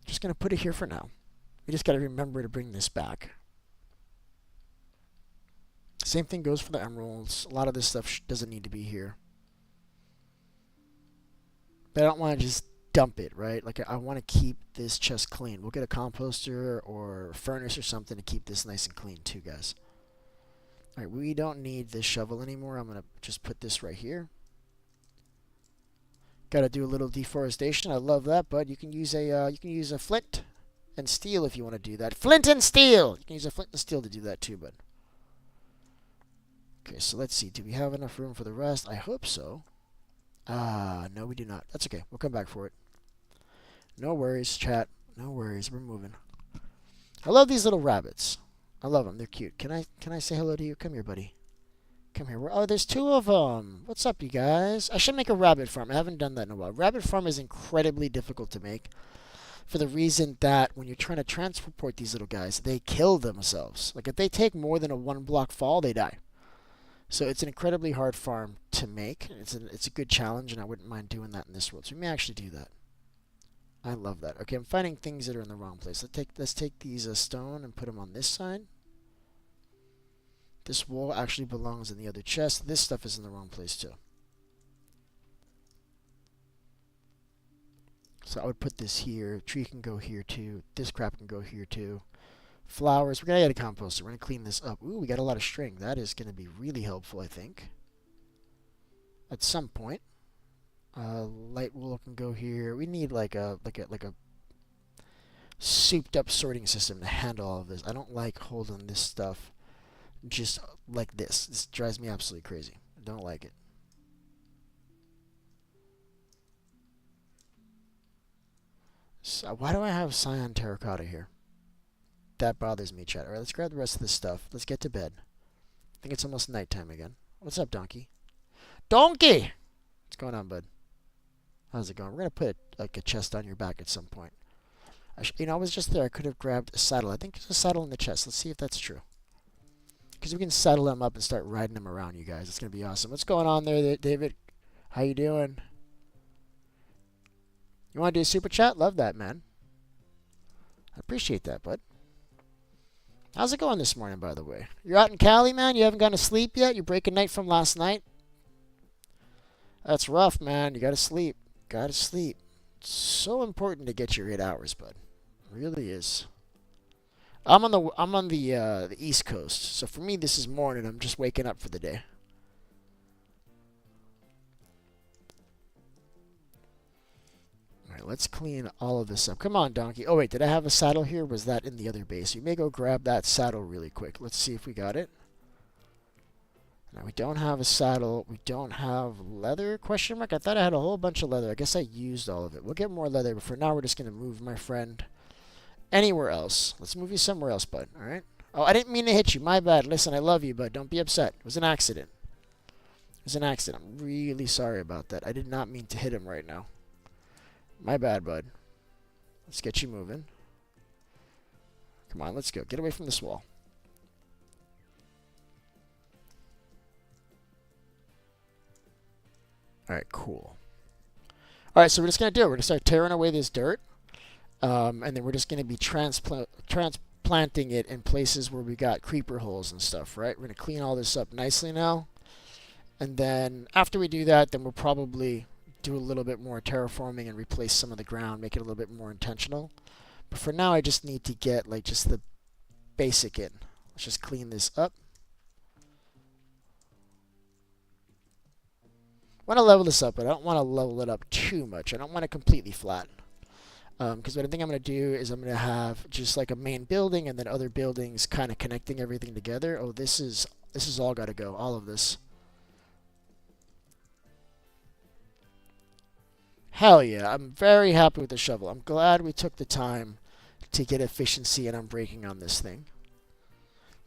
Just going to put it here for now. We just got to remember to bring this back. Same thing goes for the emeralds. A lot of this stuff doesn't need to be here. But I don't want to just dump it, right? Like, I want to keep this chest clean. We'll get a composter or a furnace or something to keep this nice and clean too, guys. All right, we don't need this shovel anymore. I'm going to just put this right here. Got to do a little deforestation. I love that, bud. You can use a flint and steel if you want to do that. Flint and steel! You can use a flint and steel to do that too, bud. Okay, so let's see. Do we have enough room for the rest? I hope so. No, we do not. That's okay. We'll come back for it. No worries, chat. No worries. We're moving. I love these little rabbits. I love them. They're cute. Can I say hello to you? Come here, buddy. Come here. Oh, there's two of them. What's up, you guys? I should make a rabbit farm. I haven't done that in a while. Rabbit farm is incredibly difficult to make for the reason that when you're trying to transport these little guys, they kill themselves. Like if they take more than a 1 block fall, they die. So it's an incredibly hard farm to make. It's a good challenge, and I wouldn't mind doing that in this world. So we may actually do that. I love that. Okay, I'm finding things that are in the wrong place. Let's take these stone and put them on this side. This wool actually belongs in the other chest. This stuff is in the wrong place too. So I would put this here. Tree can go here too. This crap can go here too. Flowers. We're going to get a composter. We're going to clean this up. Ooh, we got a lot of string. That is going to be really helpful, I think. At some point. Light wool can go here. We need like a souped up sorting system to handle all of this. I don't like holding this stuff just like this. This drives me absolutely crazy. I don't like it. So why do I have cyan terracotta here? That bothers me, chat. Alright, let's grab the rest of this stuff. Let's get to bed. I think it's almost nighttime again. What's up, Donkey? Donkey! What's going on, bud? How's it going? We're going to put like a chest on your back at some point. I was just there. I could have grabbed a saddle. I think there's a saddle in the chest. Let's see if that's true. Because we can saddle them up and start riding them around, you guys. It's going to be awesome. What's going on there, David? How you doing? You want to do a super chat? Love that, man. I appreciate that, bud. How's it going this morning, by the way? You're out in Cali, man? You haven't gone to sleep yet? You're breaking night from last night? That's rough, man. You got to sleep. Got to sleep. It's so important to get your 8 hours, bud. It really is. I'm on the East Coast, so for me this is morning. I'm just waking up for the day. All right, let's clean all of this up. Come on, Donkey. Oh wait, did I have a saddle here? Was that in the other base? We may go grab that saddle really quick. Let's see if we got it. Now we don't have a saddle. We don't have leather? Question mark. I thought I had a whole bunch of leather. I guess I used all of it. We'll get more leather, but for now we're just gonna move my friend anywhere else. Let's move you somewhere else, bud. All right. Oh, I didn't mean to hit you. My bad. Listen, I love you, bud. Don't be upset. It was an accident. It was an accident. I'm really sorry about that. I did not mean to hit him right now. My bad, bud. Let's get you moving. Come on, let's go. Get away from this wall. Alright, cool. Alright, so we're just going to do it. We're going to start tearing away this dirt. And then we're just going to be transplanting it in places where we got creeper holes and stuff, right? We're going to clean all this up nicely now. And then after we do that, then we'll probably do a little bit more terraforming and replace some of the ground, make it a little bit more intentional. But for now, I just need to get like just the basic in. Let's just clean this up. I want to level this up, but I don't want to level it up too much. I don't want it completely flat. Because what I think I'm going to do is I'm going to have just like a main building and then other buildings kind of connecting everything together. Oh, this is all got to go. All of this. Hell yeah. I'm very happy with the shovel. I'm glad we took the time to get efficiency and unbreaking on this thing.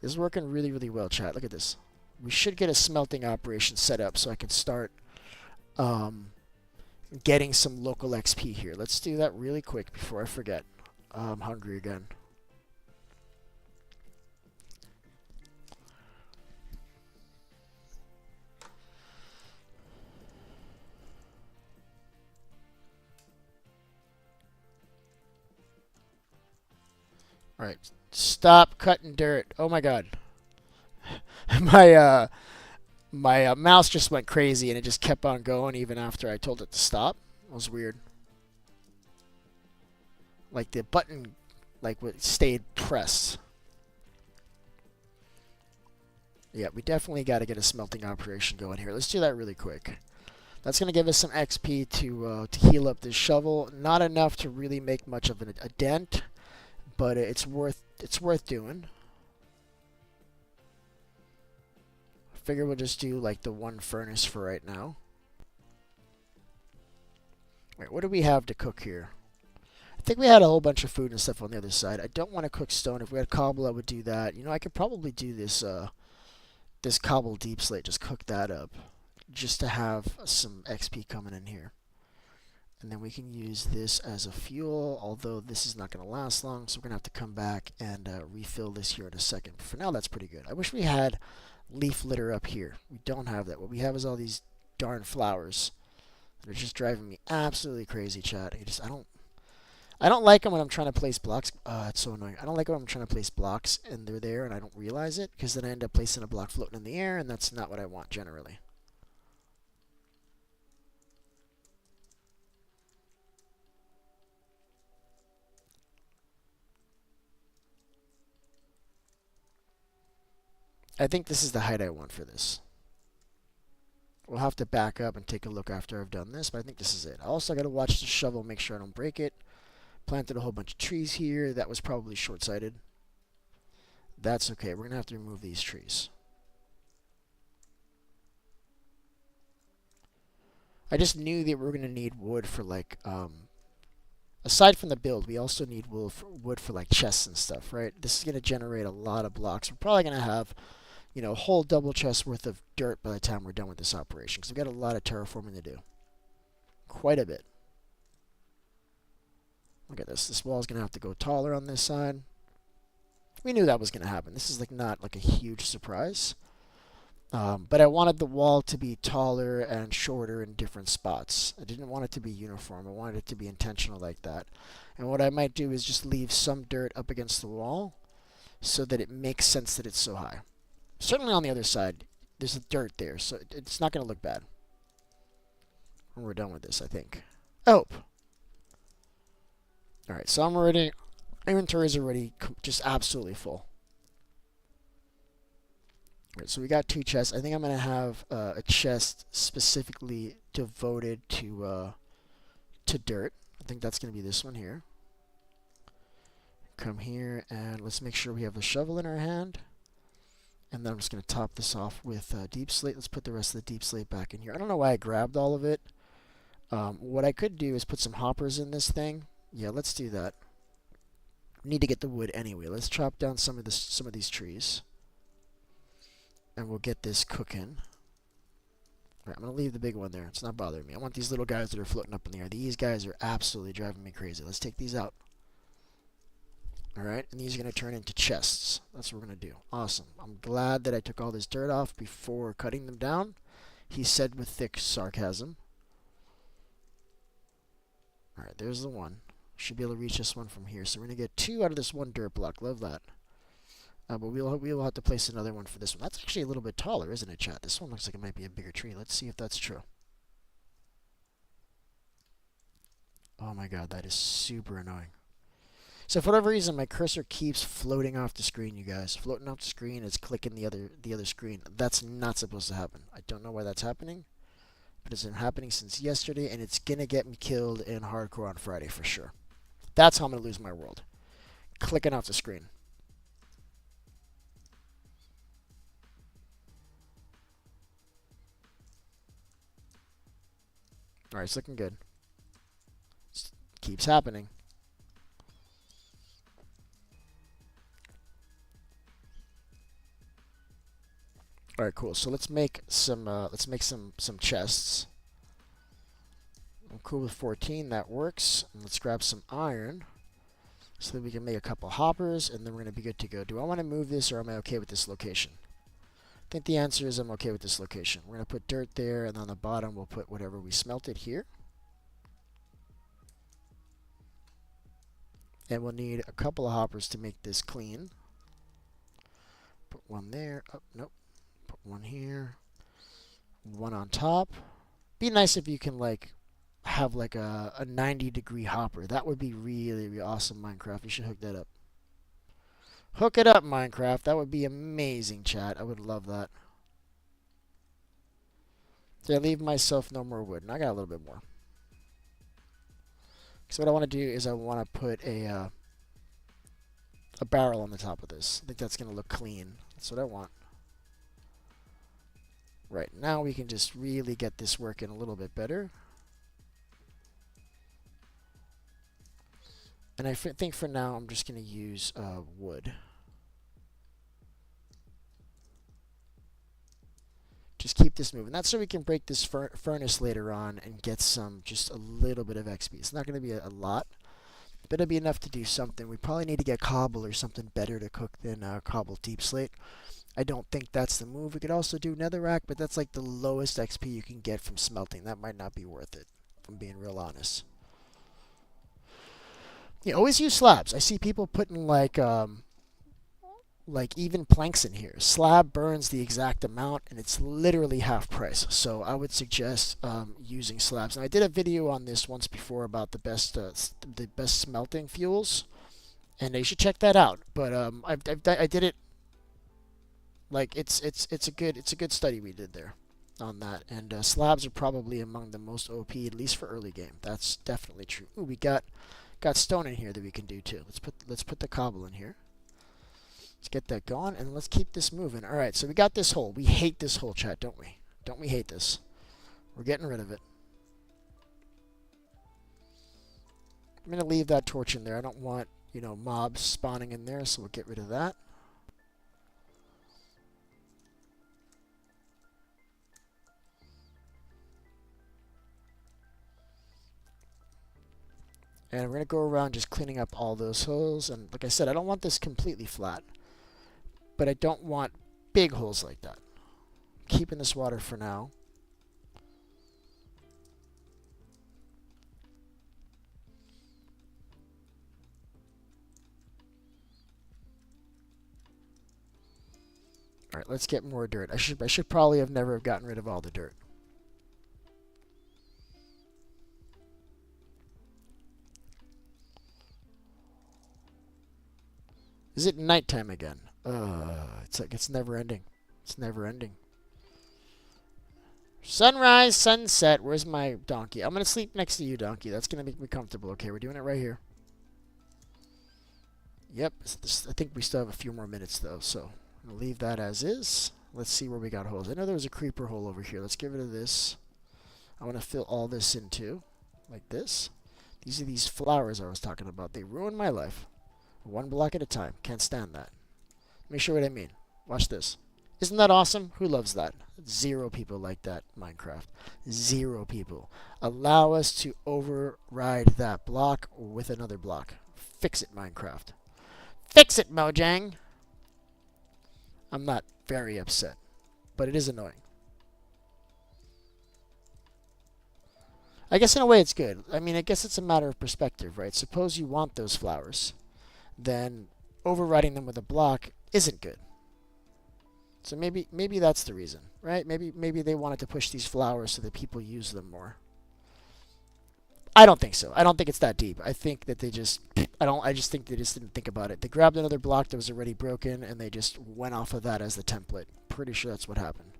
This is working really, really well, chat. Look at this. We should get a smelting operation set up so I can start getting some local XP here. Let's do that really quick before I forget. I'm hungry again. Alright, stop cutting dirt. Oh my god. My mouse just went crazy and it just kept on going even after I told it to stop. It was weird. Like the button stayed pressed. Yeah, we definitely got to get a smelting operation going here. Let's do that really quick. That's going to give us some XP to heal up this shovel. Not enough to really make much of a dent, but it's worth doing. Figure we'll just do like the one furnace for right now. Wait, what do we have to cook here? I I think we had a whole bunch of food and stuff on the other side. I don't want to cook stone. If we had cobble, I would do that. You know, I could probably do this cobble deep slate, just cook that up, just to have some XP coming in here. And then we can use this as a fuel, although this is not going to last long, so we're going to have to come back and refill this here in a second. But for now, that's pretty good. I wish we had leaf litter up here. We don't have that. What we have is all these darn flowers. They're just driving me absolutely crazy, chat. I don't like them when I'm trying to place blocks. It's so annoying. I don't like it when I'm trying to place blocks and they're there and I don't realize it, because then I end up placing a block floating in the air, and that's not what I want generally. I think this is the height I want for this. We'll have to back up and take a look after I've done this, but I think this is it. I also got to watch the shovel, make sure I don't break it. Planted a whole bunch of trees here. That was probably short-sighted. That's okay. We're going to have to remove these trees. I just knew that we were going to need wood for, like, aside from the build, we also need wood for like chests and stuff, right? This is going to generate a lot of blocks. We're probably going to have, you know, a whole double chest worth of dirt by the time we're done with this operation, because we've got a lot of terraforming to do. Quite a bit. Look at this. This wall is going to have to go taller on this side. We knew that was going to happen. This is like not like a huge surprise. But I wanted the wall to be taller and shorter in different spots. I didn't want it to be uniform. I wanted it to be intentional like that. And what I might do is just leave some dirt up against the wall so that it makes sense that it's so high. Certainly on the other side, there's dirt there, so it's not going to look bad. When we're done with this, I think. Oh! Alright, so inventory is already just absolutely full. Right, so we got 2 chests. I think I'm going to have a chest specifically devoted to dirt. I think that's going to be this one here. Come here and let's make sure we have a shovel in our hand. And then I'm just going to top this off with deep slate. Let's put the rest of the deep slate back in here. I don't know why I grabbed all of it. What I could do is put some hoppers in this thing. Yeah, let's do that. We need to get the wood anyway. Let's chop down some of these trees. And we'll get this cooking. Alright, I'm going to leave the big one there. It's not bothering me. I want these little guys that are floating up in the air. These guys are absolutely driving me crazy. Let's take these out. Alright, and these are going to turn into chests. That's what we're going to do. Awesome. I'm glad that I took all this dirt off before cutting them down. He said with thick sarcasm. Alright, there's the one. Should be able to reach this one from here. So we're going to get 2 out of this one dirt block. Love that. But we'll have to place another one for this one. That's actually a little bit taller, isn't it, chat? This one looks like it might be a bigger tree. Let's see if that's true. Oh my god, that is super annoying. So for whatever reason, my cursor keeps floating off the screen, you guys. Floating off the screen is clicking the other screen. That's not supposed to happen. I don't know why that's happening, but it's been happening since yesterday, and it's gonna get me killed in hardcore on Friday for sure. That's how I'm gonna lose my world. Clicking off the screen. Alright, it's looking good. Keeps happening. Alright, cool. So let's make some chests. I'm cool with 14, that works. And let's grab some iron so that we can make a couple hoppers, and then we're gonna be good to go. Do I want to move this, or am I okay with this location? I think the answer is I'm okay with this location. We're going to put dirt there, and on the bottom we'll put whatever we smelted here. And we'll need a couple of hoppers to make this clean. Put one there. Oh, nope. Put one here. One on top. Be nice if you can like have like a 90-degree hopper. That would be really, really awesome, Minecraft. You should hook that up. Hook it up, Minecraft. That would be amazing, chat. I would love that. Did I leave myself no more wood? And I got a little bit more. So what I want to do is I want to put a barrel on the top of this. I think that's going to look clean. That's what I want. Right, now we can just really get this working a little bit better. And I think for now I'm just going to use wood. Just keep this moving. That's so we can break this furnace later on and get just a little bit of XP. It's not going to be a lot, but it'll be enough to do something. We probably need to get cobble or something better to cook than cobble deep slate. I don't think that's the move. We could also do netherrack, but that's like the lowest XP you can get from smelting. That might not be worth it, if I'm being real honest. Yeah, always use slabs. I see people putting like even planks in here. Slab burns the exact amount, and it's literally half price. So I would suggest using slabs. And I did a video on this once before about the best smelting fuels, and you should check that out. But I did it like it's a good study we did there on that. And slabs are probably among the most OP, at least for early game. That's definitely true. Ooh, we got stone in here that we can do too. Let's put the cobble in here. Let's get that going, and let's keep this moving. All right, so we got this hole. We hate this hole, chat, don't we? Don't we hate this? We're getting rid of it. I'm going to leave that torch in there. I don't want, mobs spawning in there, so we'll get rid of that. And we're going to go around just cleaning up all those holes. And like I said, I don't want this completely flat, but I don't want big holes like that. Keeping this water for now. All right, let's get more dirt. I should probably have never gotten rid of all the dirt. Is it nighttime again? It's like it's never ending. It's never ending. Sunrise, sunset. Where's my donkey? I'm going to sleep next to you, donkey. That's going to make me comfortable. Okay, we're doing it right here. Yep. I think we still have a few more minutes, though, so I'm going to leave that as is. Let's see where we got holes. I know there was a creeper hole over here. Let's get rid of this. I want to fill all this in, too, like this. These are these flowers I was talking about. They ruined my life. One block at a time. Can't stand that. Let me show you what I mean. Watch this. Isn't that awesome? Who loves that? 0 people like that, Minecraft. 0 people. Allow us to override that block with another block. Fix it, Minecraft. Fix it, Mojang! I'm not very upset, but it is annoying. I guess in a way it's good. I mean, I guess it's a matter of perspective, right? Suppose you want those flowers. Then overriding them with a block isn't good. So maybe that's the reason, right? Maybe they wanted to push these flowers so that people use them more. I don't think so. I don't think it's that deep. I think that they just I just think they just didn't think about it. They grabbed another block that was already broken and they just went off of that as the template. Pretty sure that's what happened.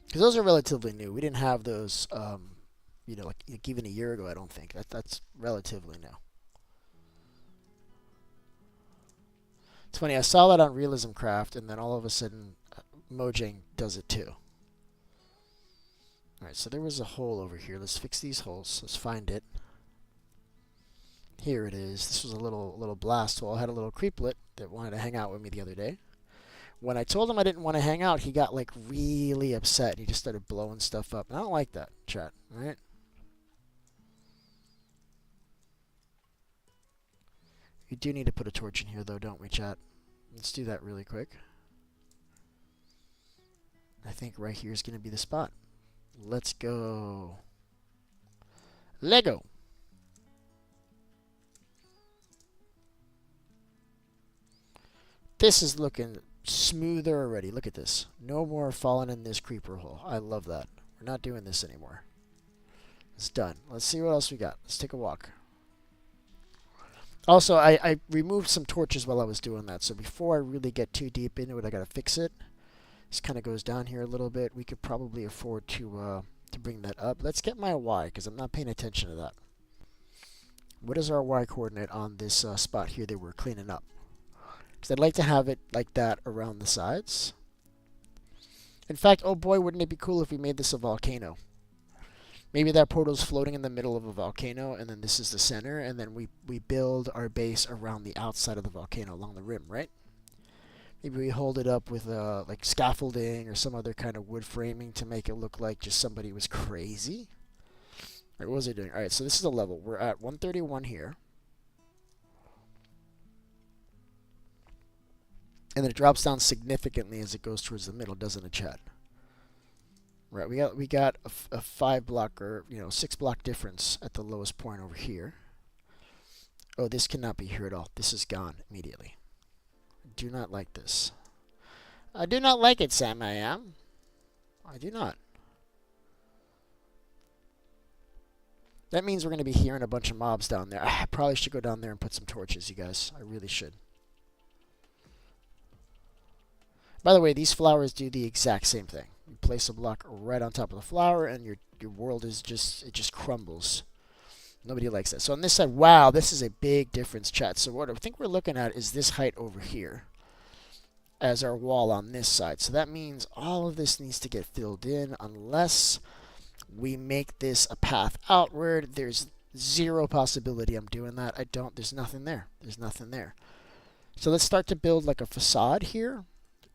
Because those are relatively new. We didn't have those like even a year ago, I don't think. That's relatively new. It's funny, I saw that on Realism Craft, and then all of a sudden, Mojang does it too. Alright, so there was a hole over here. Let's fix these holes. Let's find it. Here it is. This was a little blast hole. I had a little creeplet that wanted to hang out with me the other day. When I told him I didn't want to hang out, he got like really upset. He just started blowing stuff up. And I don't like that, chat. Alright? We do need to put a torch in here, though, don't we, chat? Let's do that really quick. I think right here is going to be the spot. Let's go. Lego. This is looking smoother already. Look at this. No more falling in this creeper hole. I love that. We're not doing this anymore. It's done. Let's see what else we got. Let's take a walk. Also, I removed some torches while I was doing that, so before I really get too deep into it, I gotta fix it. This kind of goes down here a little bit. We could probably afford to bring that up. Let's get my Y, because I'm not paying attention to that. What is our Y coordinate on this spot here that we're cleaning up? Because I'd like to have it like that around the sides. In fact, oh boy, wouldn't it be cool if we made this a volcano? Maybe that portal's floating in the middle of a volcano, and then this is the center, and then we build our base around the outside of the volcano along the rim, right? Maybe we hold it up with like scaffolding or some other kind of wood framing to make it look like just somebody was crazy. All right, what was I doing? All right, so this is the level. We're at 131 here. And then it drops down significantly as it goes towards the middle, doesn't it, Chad? Right, we got a 5 block or 6 block difference at the lowest point over here. Oh, this cannot be here at all. This is gone immediately. I do not like this. I do not like it, Sam. I am. I do not. That means we're going to be hearing a bunch of mobs down there. I probably should go down there and put some torches, you guys. I really should. By the way, these flowers do the exact same thing. You place a block right on top of the flower, and your world is just crumbles. Nobody likes that. So on this side, wow, this is a big difference, chat. So what I think we're looking at is this height over here as our wall on this side. So that means all of this needs to get filled in unless we make this a path outward. There's zero possibility I'm doing that. There's nothing there. There's nothing there. So let's start to build like a facade here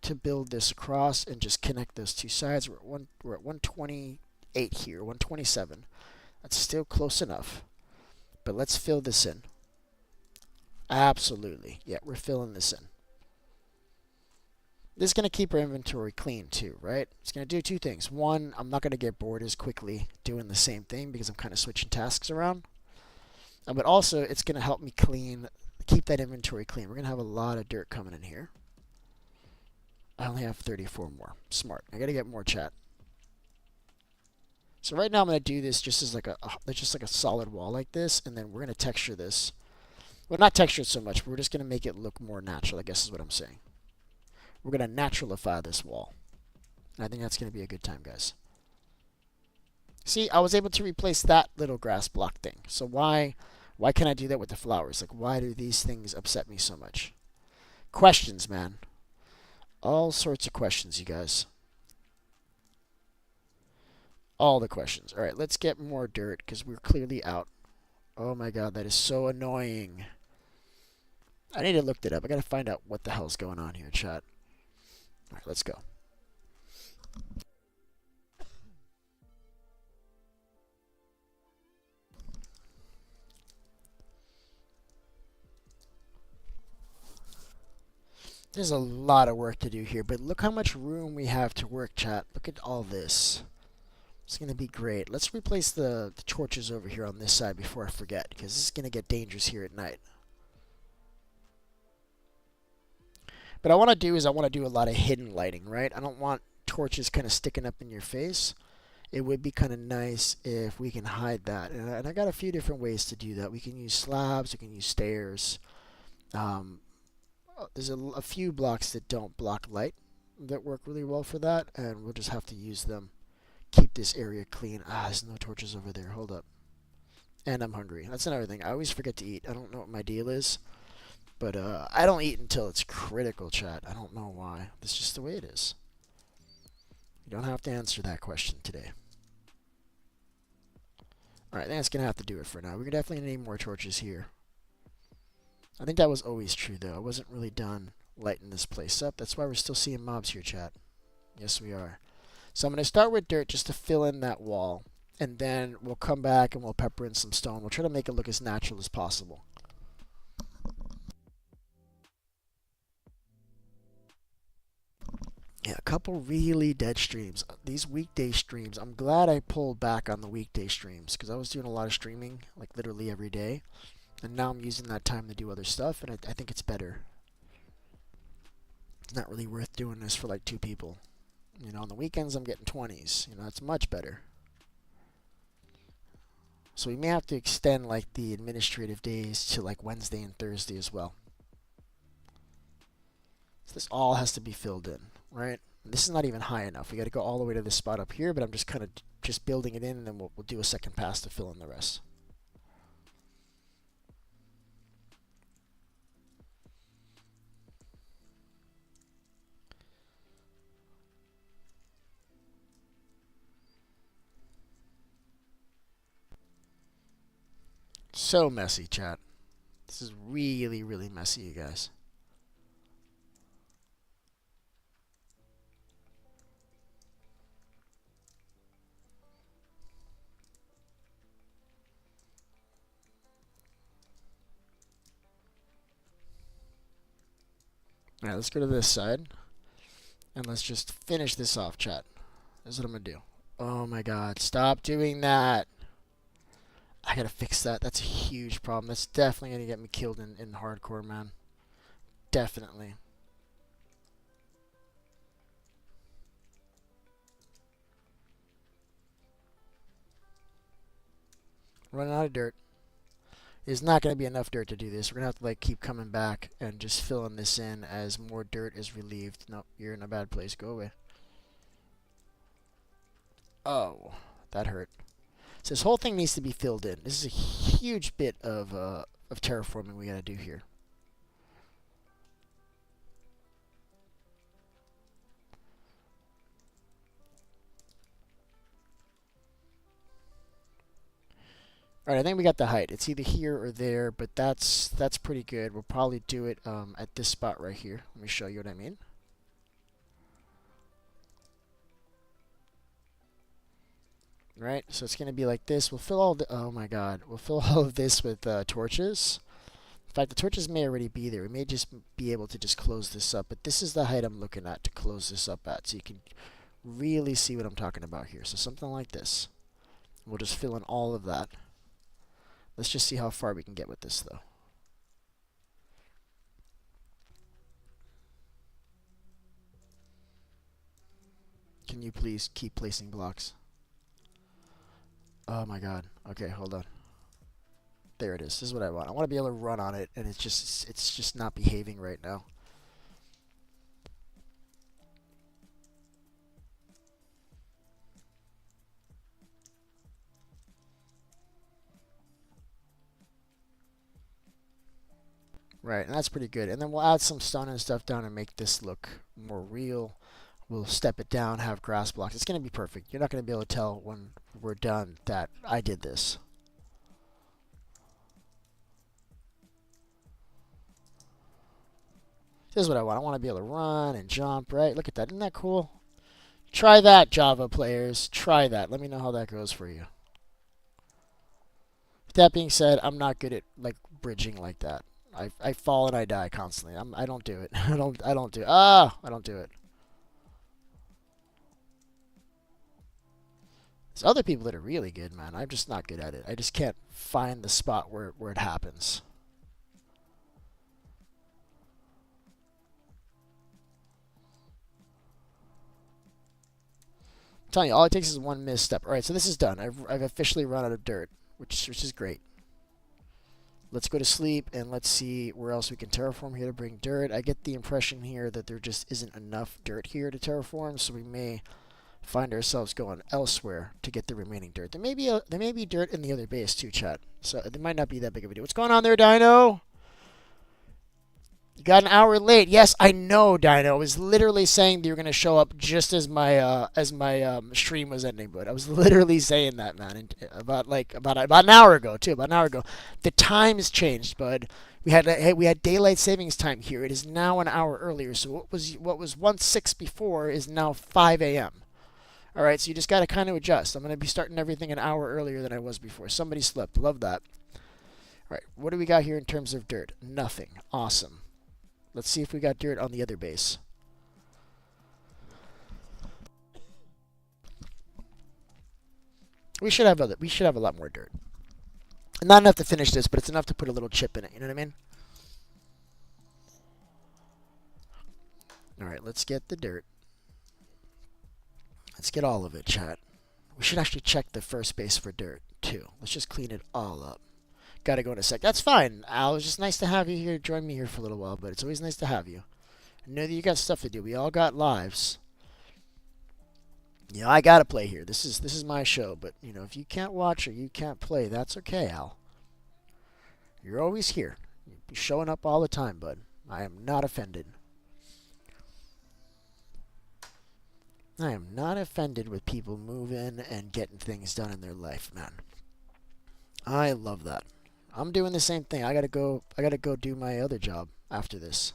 to build this across and just connect those two sides. We're at 128 here, 127. That's still close enough. But let's fill this in. Absolutely. Yeah, we're filling this in. This is going to keep our inventory clean too, right? It's going to do two things. One, I'm not going to get bored as quickly doing the same thing because I'm kind of switching tasks around. But also, it's going to help me keep that inventory clean. We're going to have a lot of dirt coming in here. I only have 34 more. Smart. I got to get more, chat. So right now I'm going to do this just as like a solid wall like this, and then we're going to texture this. Well, not texture it so much, but we're just going to make it look more natural, I guess is what I'm saying. We're going to naturalify this wall. And I think that's going to be a good time, guys. See, I was able to replace that little grass block thing. So why can't I do that with the flowers? Like, why do these things upset me so much? Questions, man. All sorts of questions, you guys. All the questions. All right, let's get more dirt because we're clearly out. Oh my god, that is so annoying. I need to look that up. I got to find out what the hell's going on here, chat. All right, let's go. There's a lot of work to do here, but look how much room we have to work, chat. Look at all this. It's going to be great. Let's replace the torches over here on this side before I forget, because this is going to get dangerous here at night. But I want to do a lot of hidden lighting, right? I don't want torches kind of sticking up in your face. It would be kind of nice if we can hide that. And I got a few different ways to do that. We can use slabs. We can use stairs. There's a few blocks that don't block light that work really well for that, and we'll just have to use them. Keep this area clean. There's no torches over there. Hold up. And I'm hungry. That's another thing. I always forget to eat. I don't know what my deal is. But I don't eat until it's critical, chat. I don't know why. That's just the way it is. You don't have to answer that question today. Alright, I think that's going to have to do it for now. We're definitely going to need more torches here. I think that was always true, though. I wasn't really done lighting this place up. That's why we're still seeing mobs here, chat. Yes, we are. So I'm going to start with dirt just to fill in that wall. And then we'll come back and we'll pepper in some stone. We'll try to make it look as natural as possible. Yeah, a couple really dead streams. These weekday streams, I'm glad I pulled back on the weekday streams because I was doing a lot of streaming, like literally every day. And now I'm using that time to do other stuff, and I think it's better. It's not really worth doing this for like 2 people. You know, on the weekends I'm getting 20s. You know, it's much better. So we may have to extend like the administrative days to like Wednesday and Thursday as well. So this all has to be filled in, right? And this is not even high enough. We got to go all the way to this spot up here, but I'm just kind of just building it in, and then we'll do a second pass to fill in the rest. So messy, chat. This is really, really messy, you guys. Alright, let's go to this side. And let's just finish this off, chat. This is what I'm going to do. Oh my god, stop doing that. I gotta fix that. That's a huge problem. That's definitely going to get me killed in hardcore, man. Definitely. Running out of dirt. There's not going to be enough dirt to do this. We're going to have to like keep coming back and just filling this in as more dirt is relieved. Nope, you're in a bad place. Go away. Oh, that hurt. So this whole thing needs to be filled in. This is a huge bit of terraforming we got to do here. All right, I think we got the height. It's either here or there, but that's pretty good. We'll probably do it at this spot right here. Let me show you what I mean. Right, so it's going to be like this. We'll fill all the, oh my god, we'll fill all of this with torches. In fact, the torches may already be there. We may just be able to just close this up, but this is the height I'm looking at to close this up at, so you can really see what I'm talking about here. So something like this. We'll just fill in all of that. Let's just see how far we can get with this, though. Can you please keep placing blocks? Oh my god. Okay, hold on. There it is. This is what I want. I want to be able to run on it, and it's just not behaving right now. Right, and that's pretty good. And then we'll add some stone and stuff down and make this look more real. We'll step it down, have grass blocks. It's going to be perfect. You're not going to be able to tell when we're done that I did this. This is what I want. I want to be able to run and jump, right? Look at that. Isn't that cool? Try that, Java players. Try that. Let me know how that goes for you. That being said, I'm not good at like bridging like that. I fall and I die constantly. I don't do it. I don't do it. I don't do it. There's other people that are really good, man. I'm just not good at it. I just can't find the spot where it happens. I'm telling you, all it takes is one misstep. All right, so this is done. I've officially run out of dirt, which is great. Let's go to sleep and let's see where else we can terraform here to bring dirt. I get the impression here that there just isn't enough dirt here to terraform, so we may find ourselves going elsewhere to get the remaining dirt. There may be dirt in the other base too, chat. So it might not be that big of a deal. What's going on there, Dino? You got an hour late. Yes, I know, Dino. I was literally saying that you were going to show up just as my stream was ending, but I was literally saying that, man, and about an hour ago too. About an hour ago, the time has changed, bud. We had daylight savings time here. It is now an hour earlier. So what was once 6 before is now 5 a.m. All right, so you just got to kind of adjust. I'm going to be starting everything an hour earlier than I was before. Somebody slept. Love that. All right, what do we got here in terms of dirt? Nothing. Awesome. Let's see if we got dirt on the other base. We should have a lot more dirt. Not enough to finish this, but it's enough to put a little chip in it. You know what I mean? All right, let's get the dirt. Let's get all of it, chat. We should actually check the first base for dirt, too. Let's just clean it all up. Gotta go in a sec. That's fine, Al. It's just nice to have you here. Join me here for a little while, but it's always nice to have you. I know that you got stuff to do. We all got lives. You know, I gotta play here. This is my show, but you know, if you can't watch or you can't play, that's okay, Al. You're always here. You're showing up all the time, bud. I am not offended. I am not offended with people moving and getting things done in their life, man. I love that. I'm doing the same thing. I gotta go do my other job after this.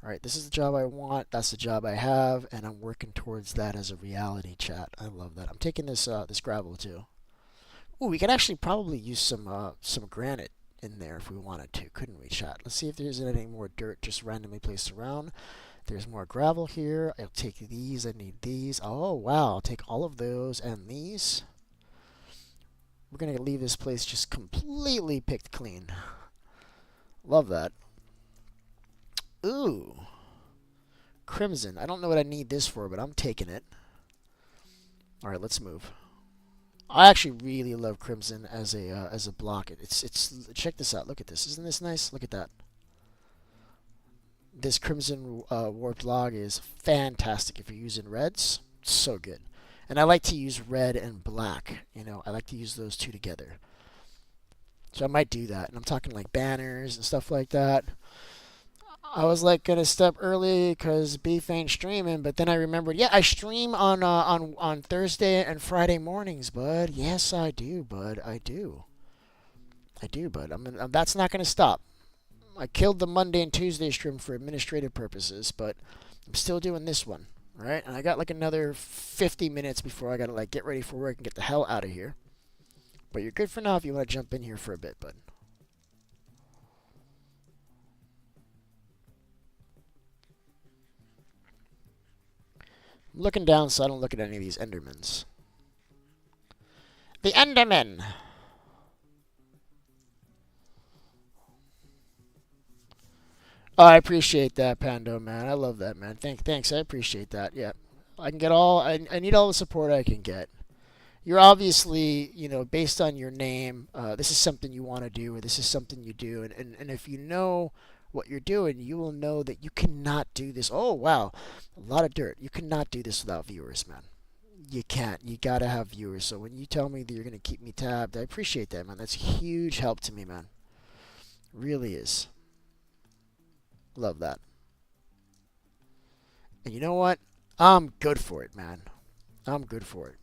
All right, this is the job I want. That's the job I have, and I'm working towards that as a reality, chat. I love that. I'm taking this gravel too. Ooh, we could actually probably use some granite in there if we wanted to, couldn't we, chat? Let's see if there's any more dirt just randomly placed around. There's more gravel here. I'll take these. I need these. Oh wow, I'll take all of those and these. We're gonna leave this place just completely picked clean. Love that. Ooh, crimson. I don't know what I need this for, but I'm taking it. All right, let's move. I actually really love crimson as a block. It's check this out. Look at this. Isn't this nice? Look at that. This crimson warped log is fantastic if you're using reds. So good. And I like to use red and black. You know, I like to use those two together. So I might do that. And I'm talking like banners and stuff like that. I was like gonna step early because Beef ain't streaming, but then I remembered, yeah, I stream on Thursday and Friday mornings, bud. Yes, I do, bud. I do, bud. That's not gonna stop. I killed the Monday and Tuesday stream for administrative purposes, but I'm still doing this one, all right? And I got like another 50 minutes before I gotta like get ready for work and get the hell out of here. But you're good for now if you want to jump in here for a bit, bud. I'm looking down so I don't look at any of these Endermans. The Enderman! Oh, I appreciate that, Pando, man. I love that, man. Thanks. I appreciate that. Yeah. I can get all, I need all the support I can get. You're obviously, you know, based on your name, this is something you want to do, or this is something you do. And if you know what you're doing, you will know that you cannot do this. Oh, wow. A lot of dirt. You cannot do this without viewers, man. You can't. You got to have viewers. So when you tell me that you're going to keep me tabbed, I appreciate that, man. That's a huge help to me, man. Really is. Love that. And you know what? I'm good for it, man. I'm good for it.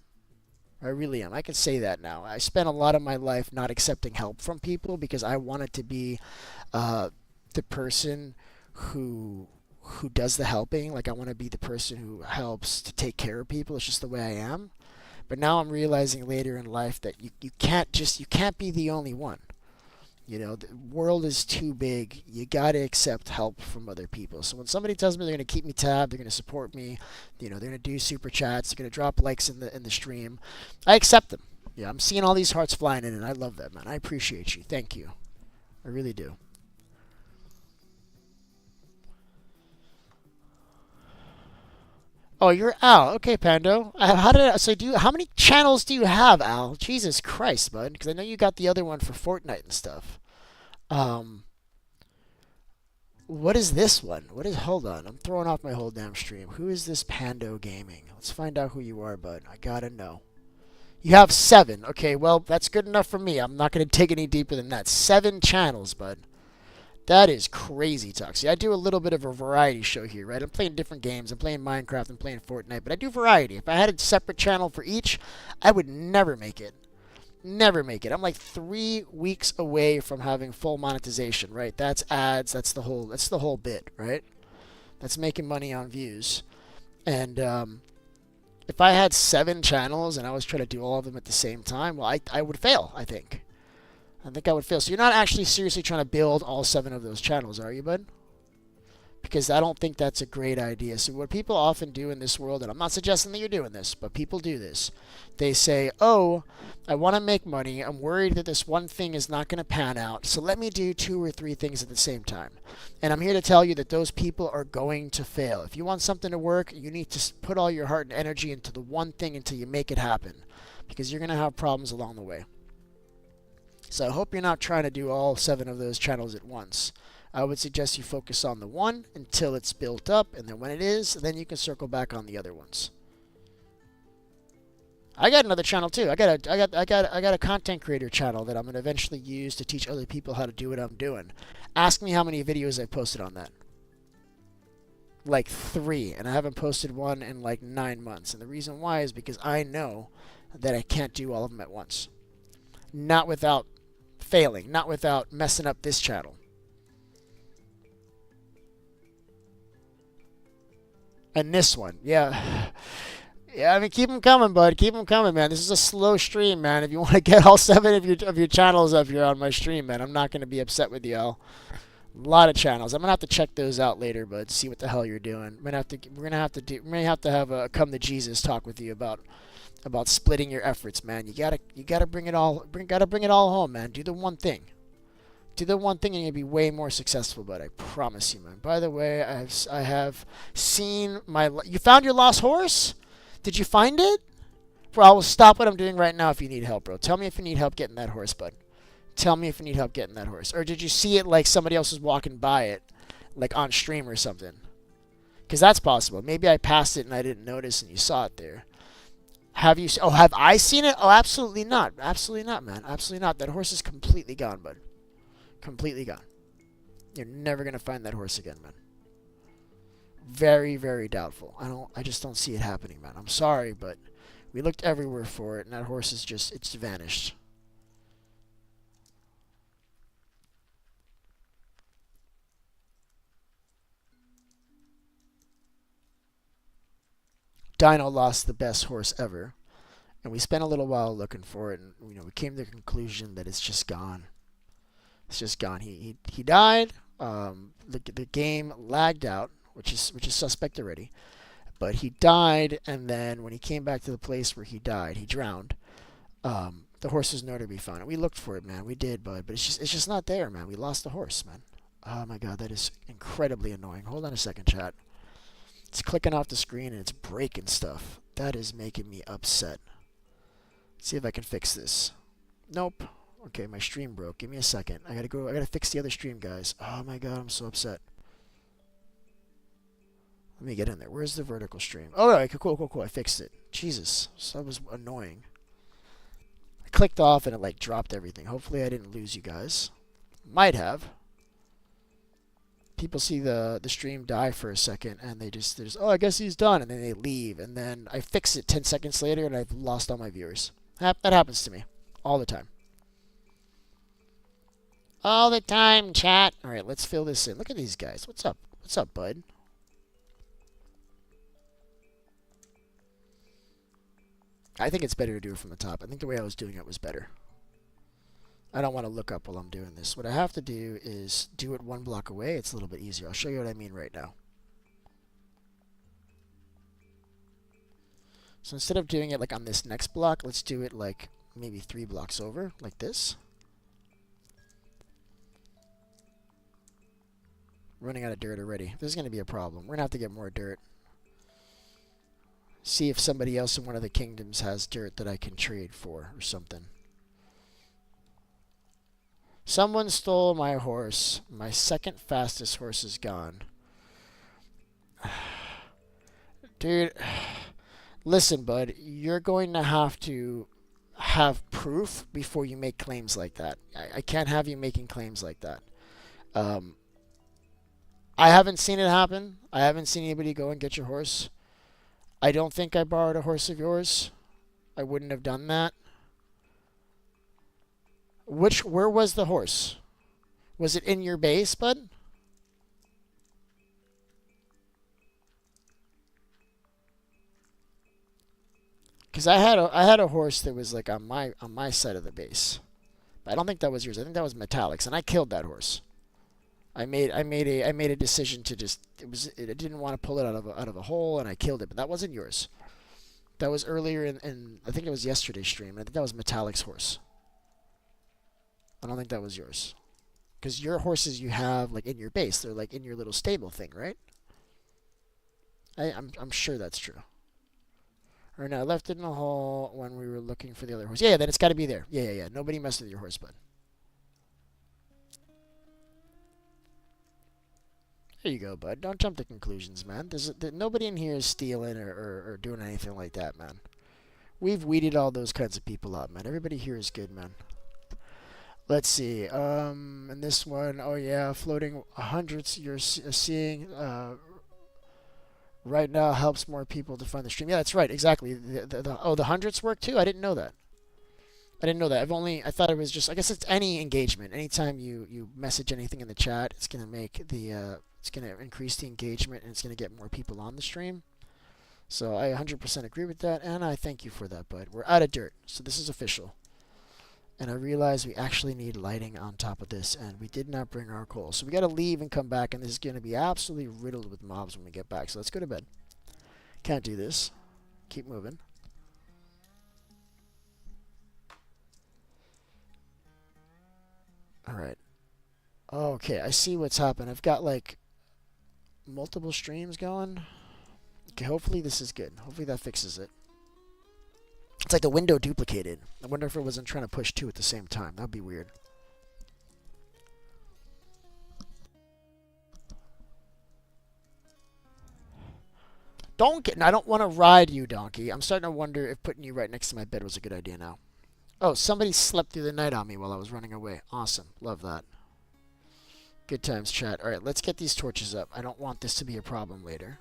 I really am. I can say that now. I spent a lot of my life not accepting help from people because I wanted to be the person who does the helping. Like I want to be the person who helps to take care of people. It's just the way I am. But now I'm realizing later in life that you can't be the only one. You know, the world is too big. You got to accept help from other people. So when somebody tells me they're going to keep me tabbed, they're going to support me, you know, they're going to do super chats, they're going to drop likes in the stream, I accept them. Yeah, I'm seeing all these hearts flying in, and I love that, man. I appreciate you. Thank you. I really do. Oh, you're Al. Okay, Pando. How many channels do you have, Al? Jesus Christ, bud. Because I know you got the other one for Fortnite and stuff. Um, what is this one? Hold on. I'm throwing off my whole damn stream. Who is this Pando Gaming? Let's find out who you are, bud. I gotta know. You have 7. Okay, well, that's good enough for me. I'm not gonna dig any deeper than that. 7 channels, bud. That is crazy talk. See, I do a little bit of a variety show here, right? I'm playing different games. I'm playing Minecraft. I'm playing Fortnite. But I do variety. If I had a separate channel for each, I would never make it. Never make it. I'm like 3 weeks away from having full monetization, right? That's ads. That's the whole bit, right? That's making money on views. And if I had 7 channels and I was trying to do all of them at the same time, well, I would fail, I think. I think I would fail. So you're not actually seriously trying to build all 7 of those channels, are you, bud? Because I don't think that's a great idea. So what people often do in this world, and I'm not suggesting that you're doing this, but people do this. They say, oh, I want to make money. I'm worried that this one thing is not going to pan out. So let me do 2 or 3 things at the same time. And I'm here to tell you that those people are going to fail. If you want something to work, you need to put all your heart and energy into the one thing until you make it happen. Because you're going to have problems along the way. So I hope you're not trying to do all 7 of those channels at once. I would suggest you focus on the one until it's built up, and then when it is, then you can circle back on the other ones. I got another channel too. I got a content creator channel that I'm gonna eventually use to teach other people how to do what I'm doing. Ask me how many videos I posted on that. Like 3, and I haven't posted one in like 9 months. And the reason why is because I know that I can't do all of them at once. Not without failing, not without messing up this channel. And this one, yeah. Yeah, I mean, keep them coming, bud. Keep them coming, man. This is a slow stream, man. If you want to get all 7 of your channels up here on my stream, man, I'm not going to be upset with y'all. A lot of channels. I'm gonna have to check those out later, bud. See what the hell you're doing. We're gonna have to have a come to Jesus talk with you about splitting your efforts, man. You gotta bring it all home, man. Do the one thing. Do the one thing, and you'll be way more successful, bud. I promise you, man. By the way, I have seen my. You found your lost horse? Did you find it? Bro, I will stop what I'm doing right now if you need help, bro. Tell me if you need help getting that horse, bud. Tell me if you need help getting that horse. Or did you see it like somebody else was walking by it, like on stream or something? Because that's possible. Maybe I passed it and I didn't notice and you saw it there. Have you? Oh, have I seen it? Oh, absolutely not. Absolutely not, man. Absolutely not. That horse is completely gone, bud. Completely gone. You're never going to find that horse again, man. Very, very doubtful. I just don't see it happening, man. I'm sorry, but we looked everywhere for it and that horse is just, it's vanished. Dino lost the best horse ever, and we spent a little while looking for it, and we came to the conclusion that it's just gone. It's just gone. He died. The game lagged out, which is suspect already, but he died, and then when he came back to the place where he died, he drowned. The horse was nowhere to be found. We looked for it, man. We did, bud, but it's just not there, man. We lost the horse, man. Oh my god, that is incredibly annoying. Hold on a second, chat. It's clicking off the screen and it's breaking stuff. That is making me upset. Let's see if I can fix this. Nope. Okay, my stream broke. Give me a second. I gotta fix the other stream, guys. Oh my god, I'm so upset. Let me get in there. Where's the vertical stream? Oh, okay, cool. I fixed it. Jesus, so that was annoying. I clicked off and it like dropped everything. Hopefully I didn't lose you guys. Might have. People see the stream die for a second and they just oh, I guess he's done, and then they leave, and then I fix it 10 seconds later and I've lost all my viewers. That happens to me all the time. All the time, chat. All right, let's fill this in. Look at these guys. What's up? What's up, bud? I think it's better to do it from the top. I think the way I was doing it was better. I don't want to look up while I'm doing this. What I have to do is do it one block away. It's a little bit easier. I'll show you what I mean right now. So instead of doing it like on this next block, let's do it like maybe 3 blocks over, like this. Running out of dirt already. This is going to be a problem. We're going to have to get more dirt. See if somebody else in one of the kingdoms has dirt that I can trade for or something. Someone stole my horse. My second fastest horse is gone. Dude, listen, bud. You're going to have proof before you make claims like that. I can't have you making claims like that. I haven't seen it happen. I haven't seen anybody go and get your horse. I don't think I borrowed a horse of yours. I wouldn't have done that. Where was the horse? Was it in your base, bud? Because I had a horse that was like on my side of the base. But I don't think that was yours. I think that was Metallic's, and I killed that horse. I made a decision to just I didn't want to pull it out of a hole, and I killed it. But that wasn't yours. That was earlier in I think it was yesterday's stream. I think that was Metallic's horse. I don't think that was yours. Because your horses you have like in your base, they're like in your little stable thing, right? I'm sure that's true. Or no, I left it in a hole when we were looking for the other horse. Yeah, then it's got to be there. Yeah. Nobody messed with your horse, bud. There you go, bud. Don't jump to conclusions, man. Nobody in here is stealing or doing anything like that, man. We've weeded all those kinds of people out, man. Everybody here is good, man. Let's see. And this one, oh yeah, floating hundreds you're seeing right now helps more people to find the stream. Yeah, that's right, exactly. The hundreds work too? I didn't know that. I didn't know that. I thought it was just, I guess it's any engagement. Anytime you message anything in the chat, it's going to make it's going to increase the engagement and it's going to get more people on the stream. So I 100% agree with that, and I thank you for that, bud. We're out of dirt, so this is official. And I realize we actually need lighting on top of this, and we did not bring our coal. So we got to leave and come back, and this is going to be absolutely riddled with mobs when we get back. So let's go to bed. Can't do this. Keep moving. Alright. Okay, I see what's happened. I've got, like, multiple streams going. Okay, hopefully this is good. Hopefully that fixes it. It's like the window duplicated. I wonder if it wasn't trying to push two at the same time. That'd be weird. I don't want to ride you, donkey. I'm starting to wonder if putting you right next to my bed was a good idea now. Oh, somebody slept through the night on me while I was running away. Awesome. Love that. Good times, chat. Alright, let's get these torches up. I don't want this to be a problem later.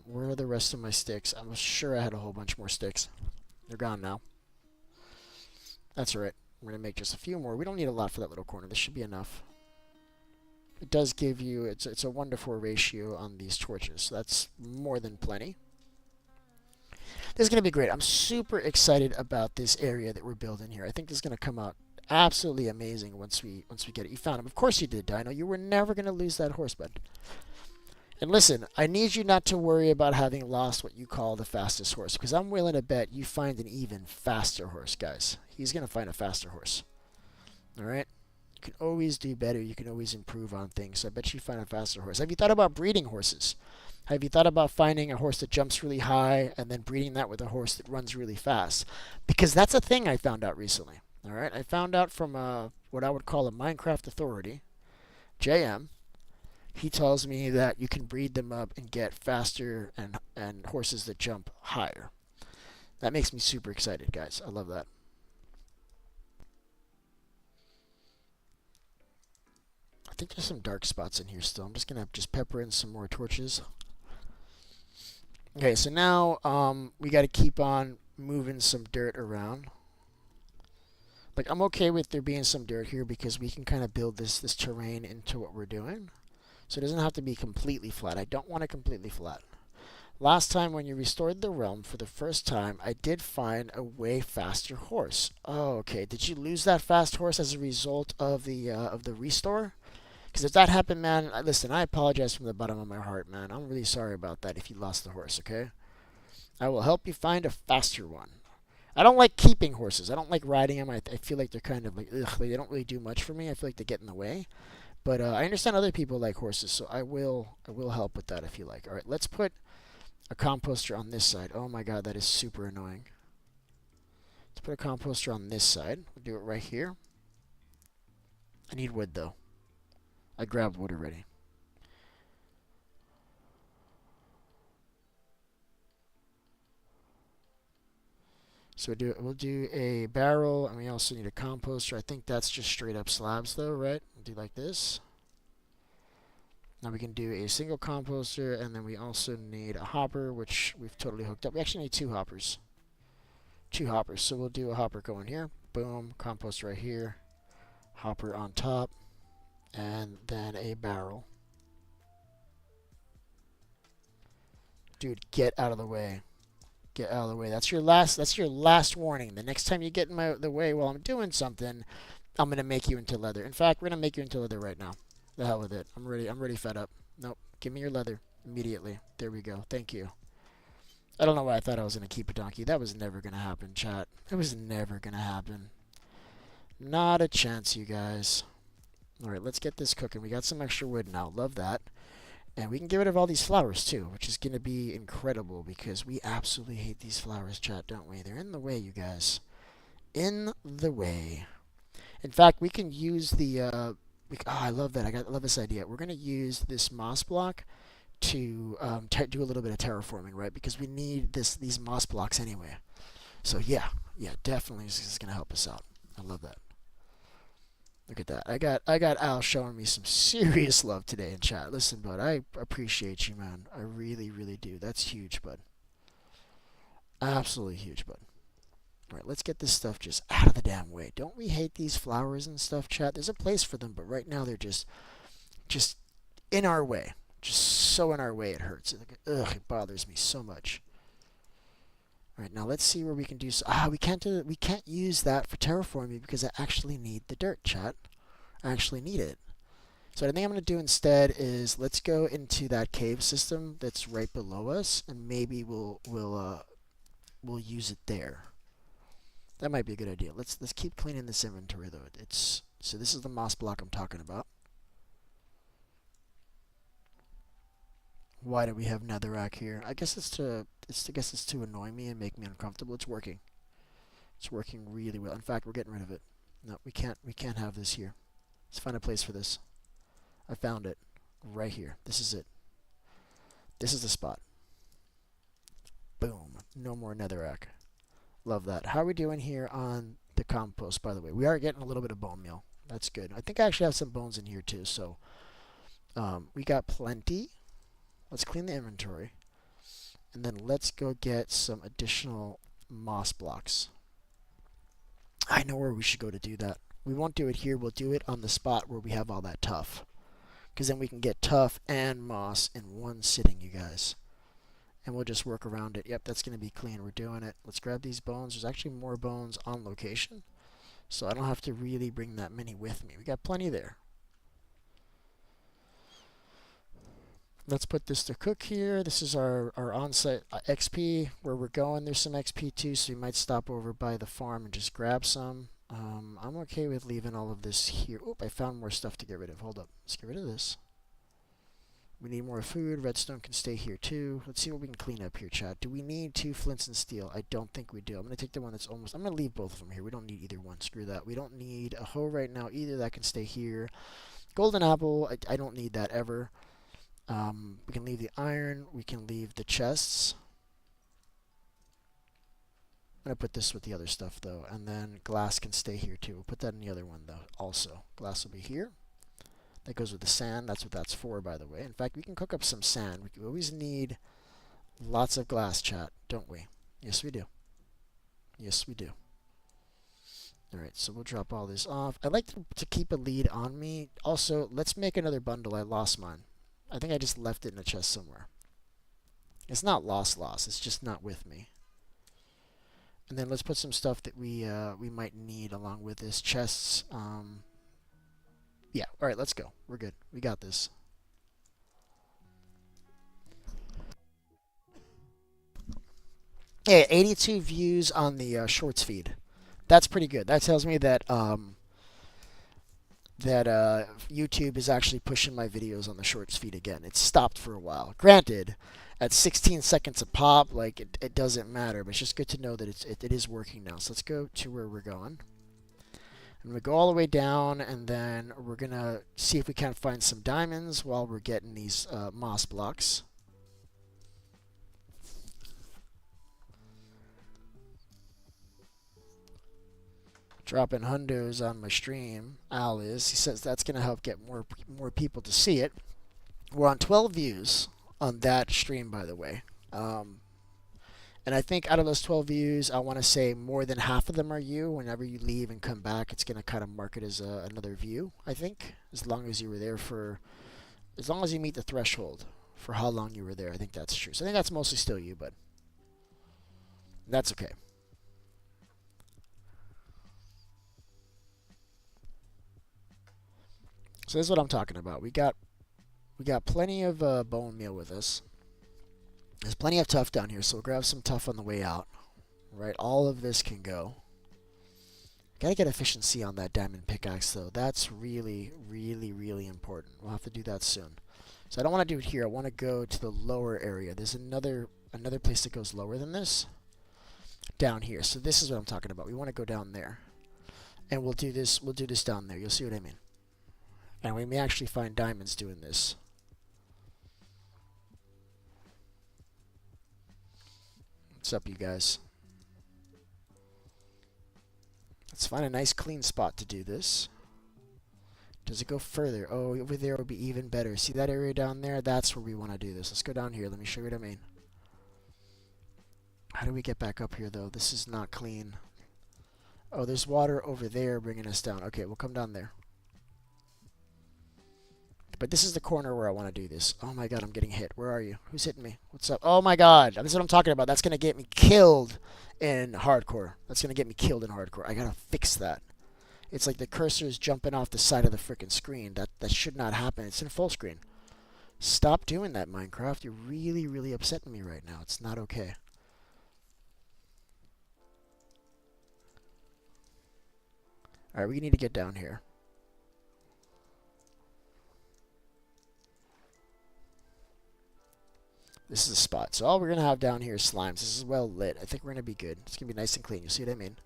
Where are the rest of my sticks? I'm sure I had a whole bunch more sticks. They're gone now. That's alright. We're going to make just a few more. We don't need a lot for that little corner. This should be enough. It does give you, it's a 1-to-4 ratio on these torches. So that's more than plenty. This is going to be great. I'm super excited about this area that we're building here. I think this is going to come out absolutely amazing once we get it. You found him. Of course you did, Dino. You were never going to lose that horse, bud. And listen, I need you not to worry about having lost what you call the fastest horse, because I'm willing to bet you find an even faster horse, guys. He's going to find a faster horse. All right? You can always do better. You can always improve on things. So I bet you find a faster horse. Have you thought about breeding horses? Have you thought about finding a horse that jumps really high and then breeding that with a horse that runs really fast? Because that's a thing I found out recently. All right? I found out from what I would call a Minecraft authority, JM. He tells me that you can breed them up and get faster and horses that jump higher. That makes me super excited, guys. I love that. I think there's some dark spots in here still. I'm just going to pepper in some more torches. Okay, so now we got to keep on moving some dirt around. Like, I'm okay with there being some dirt here because we can kind of build this terrain into what we're doing. So it doesn't have to be completely flat. I don't want it completely flat. Last time when you restored the realm for the first time, I did find a way faster horse. Oh, okay. Did you lose that fast horse as a result of the restore? Because if that happened, man, listen, I apologize from the bottom of my heart, man. I'm really sorry about that if you lost the horse, okay? I will help you find a faster one. I don't like keeping horses. I don't like riding them. I feel like they're kind of like, ugh, they don't really do much for me. I feel like they get in the way. But I understand other people like horses, so I will help with that if you like. All right, let's put a composter on this side. Oh my god, that is super annoying. Let's put a composter on this side. We'll do it right here. I need wood, though. I grabbed wood already. So we'll do a barrel, and we also need a composter. I think that's just straight up slabs, though, right? We'll do like this. Now we can do a single composter, and then we also need a hopper, which we've totally hooked up. We actually need two hoppers. Two hoppers. So we'll do a hopper going here. Boom. Compost right here. Hopper on top. And then a barrel. Dude, get out of the way. Get out of the way. That's your last warning. The next time you get in the way while I'm doing something, I'm gonna make you into leather. In fact, we're gonna make you into leather right now. The hell with it. I'm ready fed up. Nope. Give me your leather immediately. There we go. Thank you. I don't know why I thought I was gonna keep a donkey. That was never gonna happen, chat. It was never gonna happen. Not a chance, you guys. Alright, let's get this cooking. We got some extra wood now. Love that. And we can get rid of all these flowers too, which is going to be incredible because we absolutely hate these flowers, chat, don't we? They're in the way, you guys. In the way. In fact, we can use the... oh, I love that. I love this idea. We're going to use this moss block to do a little bit of terraforming, right? Because we need these moss blocks anyway. So yeah, definitely this is going to help us out. I love that. Look at that. I got Al showing me some serious love today in chat. Listen, bud, I appreciate you, man. I really, really do. That's huge, bud. Absolutely huge, bud. All right, let's get this stuff just out of the damn way. Don't we hate these flowers and stuff, chat? There's a place for them, but right now they're just in our way. Just so in our way it hurts. Ugh, it bothers me so much. All right, now let's see where we can do. We can't do it. We can't use that for terraforming because I actually need the dirt, chat. I actually need it. So what I think I'm going to do instead is let's go into that cave system that's right below us, and maybe we'll use it there. That might be a good idea. Let's keep cleaning this inventory though. So this is the moss block I'm talking about. Why do we have netherrack here? I guess it's to annoy me and make me uncomfortable. It's working. It's working really well. In fact, we're getting rid of it. No, we can't have this here. Let's find a place for this. I found it. Right here. This is it. This is the spot. Boom. No more netherrack. Love that. How are we doing here on the compost, by the way? We are getting a little bit of bone meal. That's good. I think I actually have some bones in here too, so we got plenty. Let's clean the inventory. And then let's go get some additional moss blocks. I know where we should go to do that. We won't do it here. We'll do it on the spot where we have all that tuff. Because then we can get tuff and moss in one sitting, you guys. And we'll just work around it. Yep, that's going to be clean. We're doing it. Let's grab these bones. There's actually more bones on location. So I don't have to really bring that many with me. We got plenty there. Let's put this to cook here. This is our on-site XP where we're going. There's some XP too, so you might stop over by the farm and just grab some. I'm okay with leaving all of this here. Oop, I found more stuff to get rid of. Hold up. Let's get rid of this. We need more food. Redstone can stay here too. Let's see what we can clean up here, chat. Do we need 2 flints and steel? I don't think we do. I'm going to take the one that's almost... I'm going to leave both of them here. We don't need either one. Screw that. We don't need a hoe right now either. That can stay here. Golden apple. I don't need that ever. We can leave the iron. We can leave the chests. I'm going to put this with the other stuff, though. And then glass can stay here, too. We'll put that in the other one, though, also. Glass will be here. That goes with the sand. That's what that's for, by the way. In fact, we can cook up some sand. We always need lots of glass, chat, don't we? Yes, we do. Yes, we do. Alright, so we'll drop all this off. I like to keep a lead on me. Also, let's make another bundle. I lost mine. I think I just left it in a chest somewhere. It's not lost. It's just not with me. And then let's put some stuff that we might need along with this. Chests. Yeah, alright, let's go. We're good. We got this. Yeah, 82 views on the shorts feed. That's pretty good. That tells me that YouTube is actually pushing my videos on the shorts feed again. It's stopped for a while. Granted, at 16 seconds a pop, like it doesn't matter, but it's just good to know that it is working now. So let's go to where we're going. I'm going to go all the way down, and then we're going to see if we can't find some diamonds while we're getting these moss blocks. Dropping hundos on my stream. Al is. He says that's going to help get more people to see it. We're on 12 views on that stream, by the way. And I think out of those 12 views, I want to say more than half of them are you. Whenever you leave and come back, it's going to kind of mark it as another view, I think. As long as you were there for... As long as you meet the threshold for how long you were there, I think that's true. So I think that's mostly still you, but... That's okay. So this is what I'm talking about. We got plenty of bone meal with us. There's plenty of tuff down here, so we'll grab some tuff on the way out. Right, all of this can go. Gotta get efficiency on that diamond pickaxe, though. That's really, really, really important. We'll have to do that soon. So I don't want to do it here. I want to go to the lower area. There's another place that goes lower than this. Down here. So this is what I'm talking about. We want to go down there. And we'll do this down there. You'll see what I mean. And we may actually find diamonds doing this. What's up, you guys? Let's find a nice clean spot to do this. Does it go further? Oh, over there would be even better. See that area down there? That's where we want to do this. Let's go down here. Let me show you what I mean. How do we get back up here, though? This is not clean. Oh, there's water over there bringing us down. Okay, we'll come down there. But this is the corner where I want to do this. Oh my god, I'm getting hit. Where are you? Who's hitting me? What's up? Oh my god, this is what I'm talking about. That's going to get me killed in hardcore. That's going to get me killed in hardcore. I got to fix that. It's like the cursor is jumping off the side of the freaking screen. That should not happen. It's in full screen. Stop doing that, Minecraft. You're really, really upsetting me right now. It's not okay. Alright, we need to get down here. This is the spot. So all we're going to have down here is slimes. This is well lit. I think we're going to be good. It's going to be nice and clean. You see what I mean?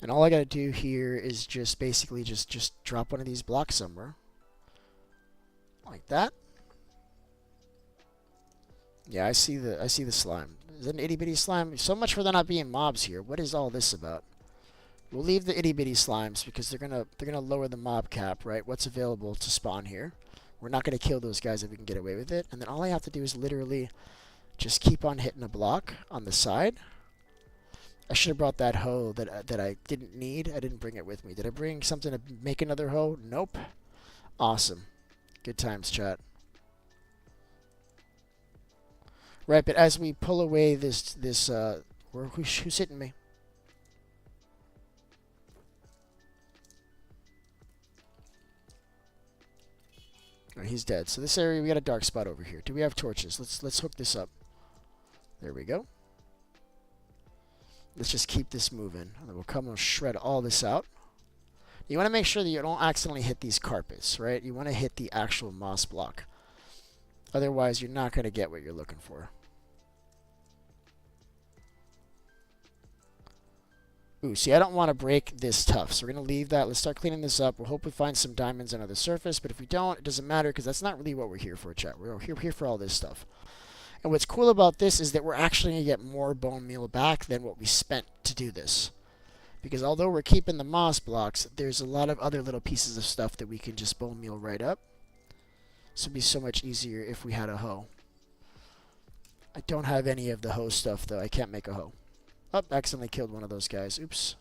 And all I got to do here is just basically just drop one of these blocks somewhere. Like that. Yeah, I see the slime. Is that an itty bitty slime? So much for there not being mobs here. What is all this about? We'll leave the itty bitty slimes because they're gonna lower the mob cap, right? What's available to spawn here? We're not gonna kill those guys if we can get away with it. And then all I have to do is literally just keep on hitting a block on the side. I should have brought that hoe that I didn't need. I didn't bring it with me. Did I bring something to make another hoe? Nope. Awesome. Good times, chat. Right, but as we pull away who's hitting me? Right, he's dead. So this area, we got a dark spot over here. Do we have torches? Let's hook this up. There we go. Let's just keep this moving. And then we'll come and shred all this out. You want to make sure that you don't accidentally hit these carpets, right? You want to hit the actual moss block. Otherwise, you're not going to get what you're looking for. Ooh, see, I don't want to break this tough, so we're going to leave that. Let's start cleaning this up. We'll hope we find some diamonds under the surface, but if we don't, it doesn't matter because that's not really what we're here for, chat. We're here for all this stuff. And what's cool about this is that we're actually going to get more bone meal back than what we spent to do this. Because although we're keeping the moss blocks, there's a lot of other little pieces of stuff that we can just bone meal right up. So it'd be so much easier if we had a hoe. I don't have any of the hoe stuff, though. I can't make a hoe. Oh, accidentally killed one of those guys. Oops.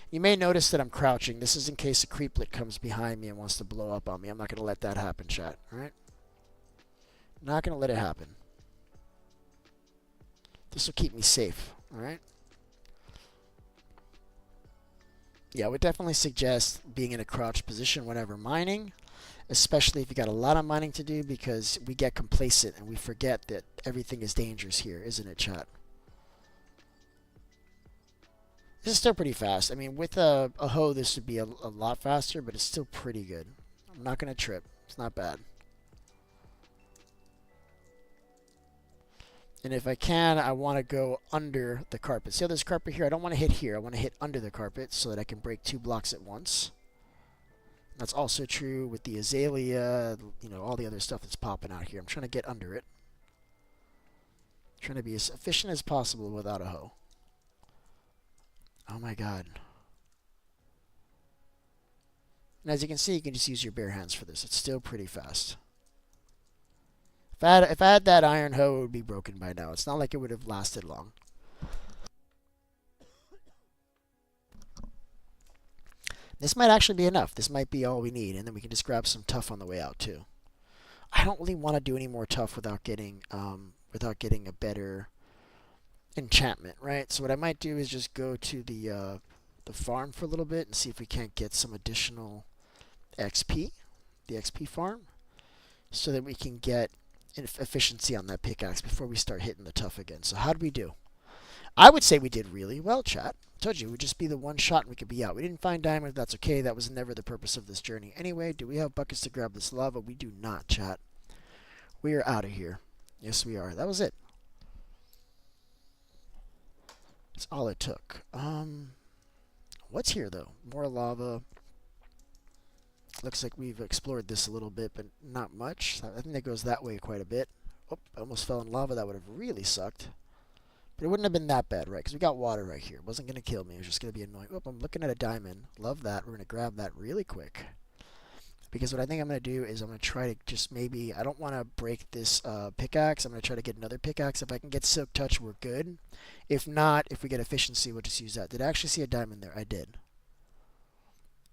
You may notice that I'm crouching. This is in case a creeplet comes behind me and wants to blow up on me. I'm not going to let that happen, chat. Alright? Not going to let it happen. This will keep me safe. Alright? Yeah, I would definitely suggest being in a crouched position whenever mining. Especially if you got a lot of mining to do because we get complacent and we forget that everything is dangerous here. Isn't it, chat? This is still pretty fast. I mean, with a hoe, this would be a lot faster, but it's still pretty good. I'm not going to trip. It's not bad. And if I can, I want to go under the carpet. See how there's carpet here? I don't want to hit here. I want to hit under the carpet so that I can break 2 blocks at once. That's also true with the azalea, you know, all the other stuff that's popping out here. I'm trying to get under it. I'm trying to be as efficient as possible without a hoe. Oh my god. And as you can see, you can just use your bare hands for this. It's still pretty fast. If I had that iron hoe, it would be broken by now. It's not like it would have lasted long. This might actually be enough. This might be all we need, and then we can just grab some tuff on the way out too. I don't really want to do any more tuff without getting a better enchantment, right? So what I might do is just go to the farm for a little bit and see if we can't get some additional XP, the XP farm, so that we can get efficiency on that pickaxe before we start hitting the tuff again. So how'd we do? I would say we did really well, chat. I told you, it would just be the one shot and we could be out. We didn't find diamonds, that's okay. That was never the purpose of this journey. Anyway, do we have buckets to grab this lava? We do not, chat. We are out of here. Yes, we are. That was it. That's all it took. What's here, though? More lava. Looks like we've explored this a little bit, but not much. I think that goes that way quite a bit. Oh, I almost fell in lava. That would have really sucked. But it wouldn't have been that bad, right? Because we got water right here. It wasn't going to kill me. It was just going to be annoying. Oh, I'm looking at a diamond. Love that. We're going to grab that really quick. Because what I think I'm going to do is I'm going to try to just maybe, I don't want to break this pickaxe. I'm going to try to get another pickaxe. If I can get Silk Touch, we're good. If not, if we get Efficiency, we'll just use that. Did I actually see a diamond there? I did.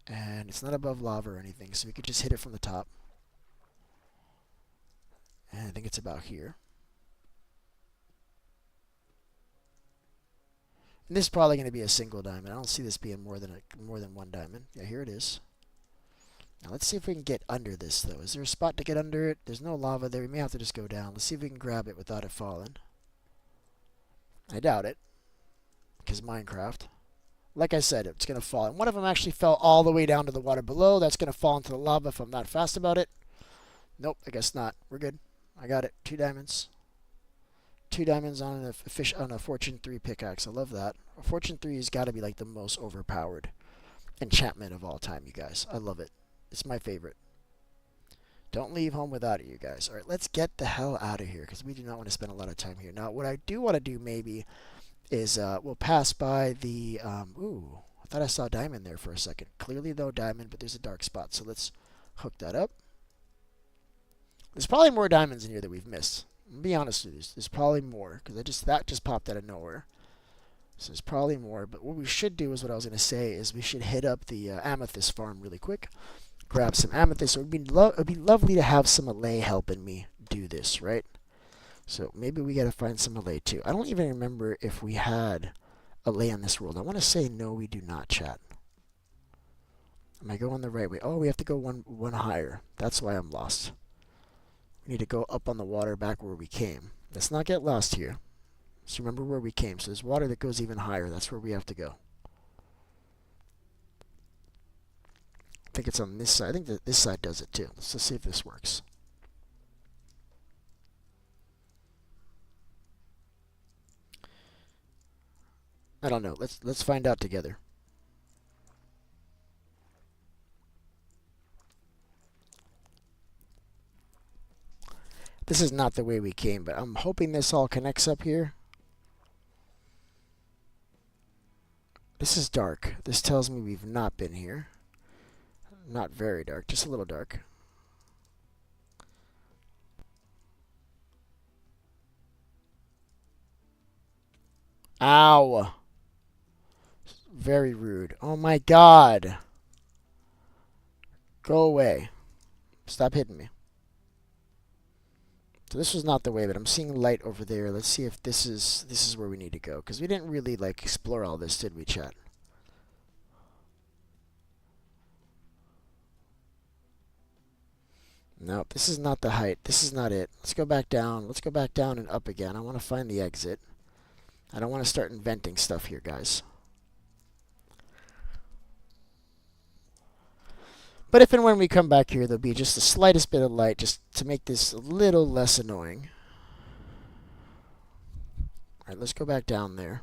And it's not above lava or anything, so we could just hit it from the top. And I think it's about here. And this is probably going to be a single diamond. I don't see this being more than one diamond. Yeah, here it is. Now let's see if we can get under this, though. Is there a spot to get under it? There's no lava there. We may have to just go down. Let's see if we can grab it without it falling. I doubt it, because Minecraft. Like I said, it's going to fall. And one of them actually fell all the way down to the water below. That's going to fall into the lava if I'm not fast about it. Nope, I guess not. We're good. I got it. 2 diamonds. 2 diamonds on a Fortune 3 pickaxe. I love that. A Fortune 3 has got to be like the most overpowered enchantment of all time, you guys. I love it. It's my favorite. Don't leave home without it, you guys. All right, let's get the hell out of here because we do not want to spend a lot of time here. Now, what I do want to do maybe is we'll pass by the... ooh, I thought I saw a diamond there for a second. Clearly no diamond, but there's a dark spot. So let's hook that up. There's probably more diamonds in here that we've missed. I'll be honest with you. There's probably more because that just popped out of nowhere. So there's probably more. But what we should do is what I was going to say is we should hit up the amethyst farm really quick. Grab some amethyst. It would be lovely to have some Malay helping me do this, right? So maybe we got to find some Malay too. I don't even remember if we had Malay on this world. I want to say no, we do not, chat. Am I going the right way? Oh, we have to go one higher. That's why I'm lost. We need to go up on the water back where we came. Let's not get lost here. Just remember where we came. So there's water that goes even higher. That's where we have to go. I think it's on this side. I think that this side does it too. Let's just see if this works. I don't know. Let's find out together. This is not the way we came, but I'm hoping this all connects up here. This is dark. This tells me we've not been here. Not very dark, just a little dark. Ow! Very rude. Oh my god! Go away. Stop hitting me. So this was not the way, but I'm seeing light over there. Let's see if this is where we need to go. Because we didn't really, like, explore all this, did we, chat? No, this is not the height. This is not it. Let's go back down. Let's go back down and up again. I want to find the exit. I don't want to start inventing stuff here, guys. But if and when we come back here, there'll be just the slightest bit of light just to make this a little less annoying. Alright, let's go back down there.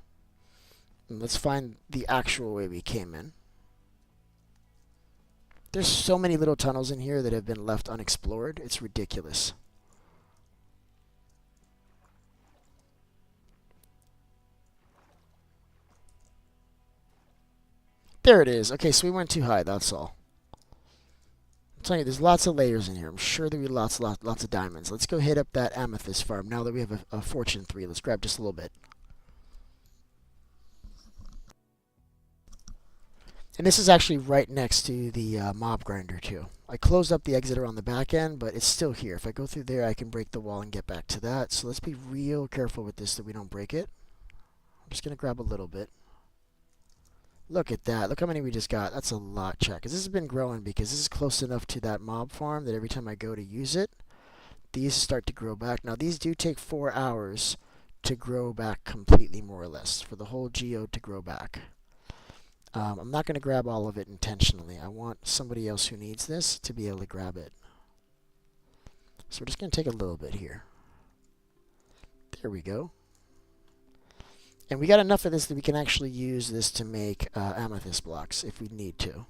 And let's find the actual way we came in. There's so many little tunnels in here that have been left unexplored. It's ridiculous. There it is. Okay, so we went too high, that's all. I'm telling you, there's lots of layers in here. I'm sure there'll be lots of diamonds. Let's go hit up that amethyst farm now that we have a Fortune 3. Let's grab just a little bit. And this is actually right next to the mob grinder too. I closed up the exit around the back end, but it's still here. If I go through there, I can break the wall and get back to that. So let's be real careful with this that we don't break it. I'm just going to grab a little bit. Look at that. Look how many we just got. That's a lot, chat. Because this has been growing because this is close enough to that mob farm that every time I go to use it, these start to grow back. Now, these do take 4 hours to grow back completely, more or less, for the whole geode to grow back. I'm not going to grab all of it intentionally. I want somebody else who needs this to be able to grab it. So we're just going to take a little bit here. There we go. And we got enough of this that we can actually use this to make amethyst blocks if we need to.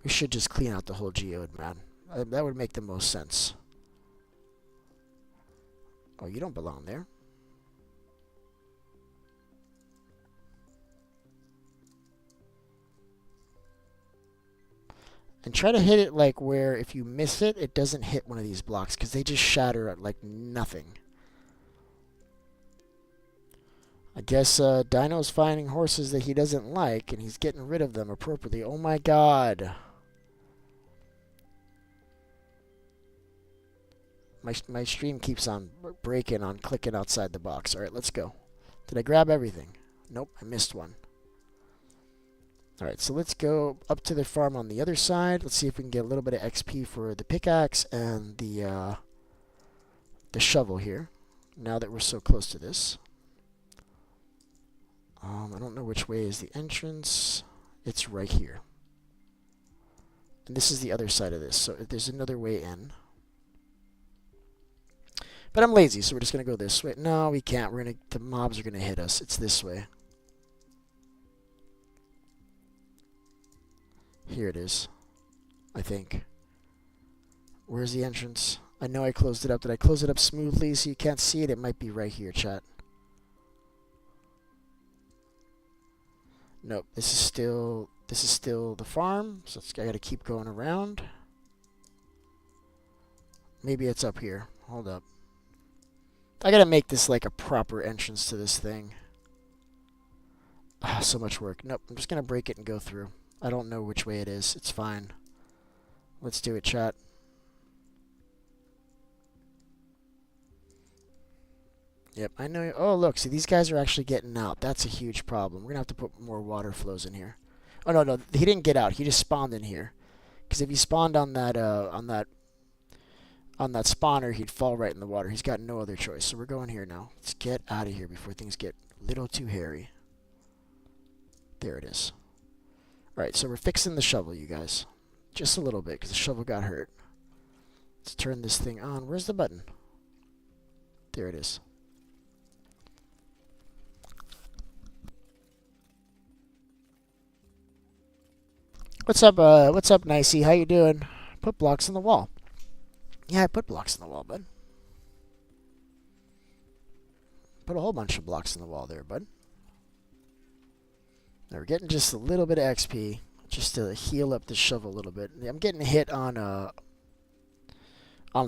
We should just clean out the whole geode, man. That would make the most sense. Oh, you don't belong there. And try to hit it like where if you miss it, it doesn't hit one of these blocks because they just shatter at like nothing. I guess Dino's finding horses that he doesn't like and he's getting rid of them appropriately. Oh my god. My stream keeps on breaking on clicking outside the box. Alright, let's go. Did I grab everything? Nope, I missed one. Alright, so let's go up to the farm on the other side. Let's see if we can get a little bit of XP for the pickaxe and the shovel here. Now that we're so close to this. I don't know which way is the entrance. It's right here. And this is the other side of this, so there's another way in. But I'm lazy, so we're just going to go this way. No, we can't. The mobs are going to hit us. It's this way. Here it is, I think. Where's the entrance? I know I closed it up. Did I close it up smoothly so you can't see it? It might be right here, chat. Nope, this is still the farm, so I got to keep going around. Maybe it's up here. Hold up. I got to make this like a proper entrance to this thing. Ah, so much work. Nope, I'm just going to break it and go through. I don't know which way it is. It's fine. Let's do it, chat. Yep, I know. Oh, look. See, these guys are actually getting out. That's a huge problem. We're going to have to put more water flows in here. Oh, no. He didn't get out. He just spawned in here. Because if he spawned on that spawner, he'd fall right in the water. He's got no other choice. So we're going here now. Let's get out of here before things get a little too hairy. There it is. Alright, so we're fixing the shovel, you guys. Just a little bit, because the shovel got hurt. Let's turn this thing on. Where's the button? There it is. What's up, Nicey? How you doing? Put blocks on the wall. Yeah, I put blocks on the wall, bud. Put a whole bunch of blocks on the wall there, bud. Now we're getting just a little bit of XP, just to heal up the shovel a little bit. I'm getting hit on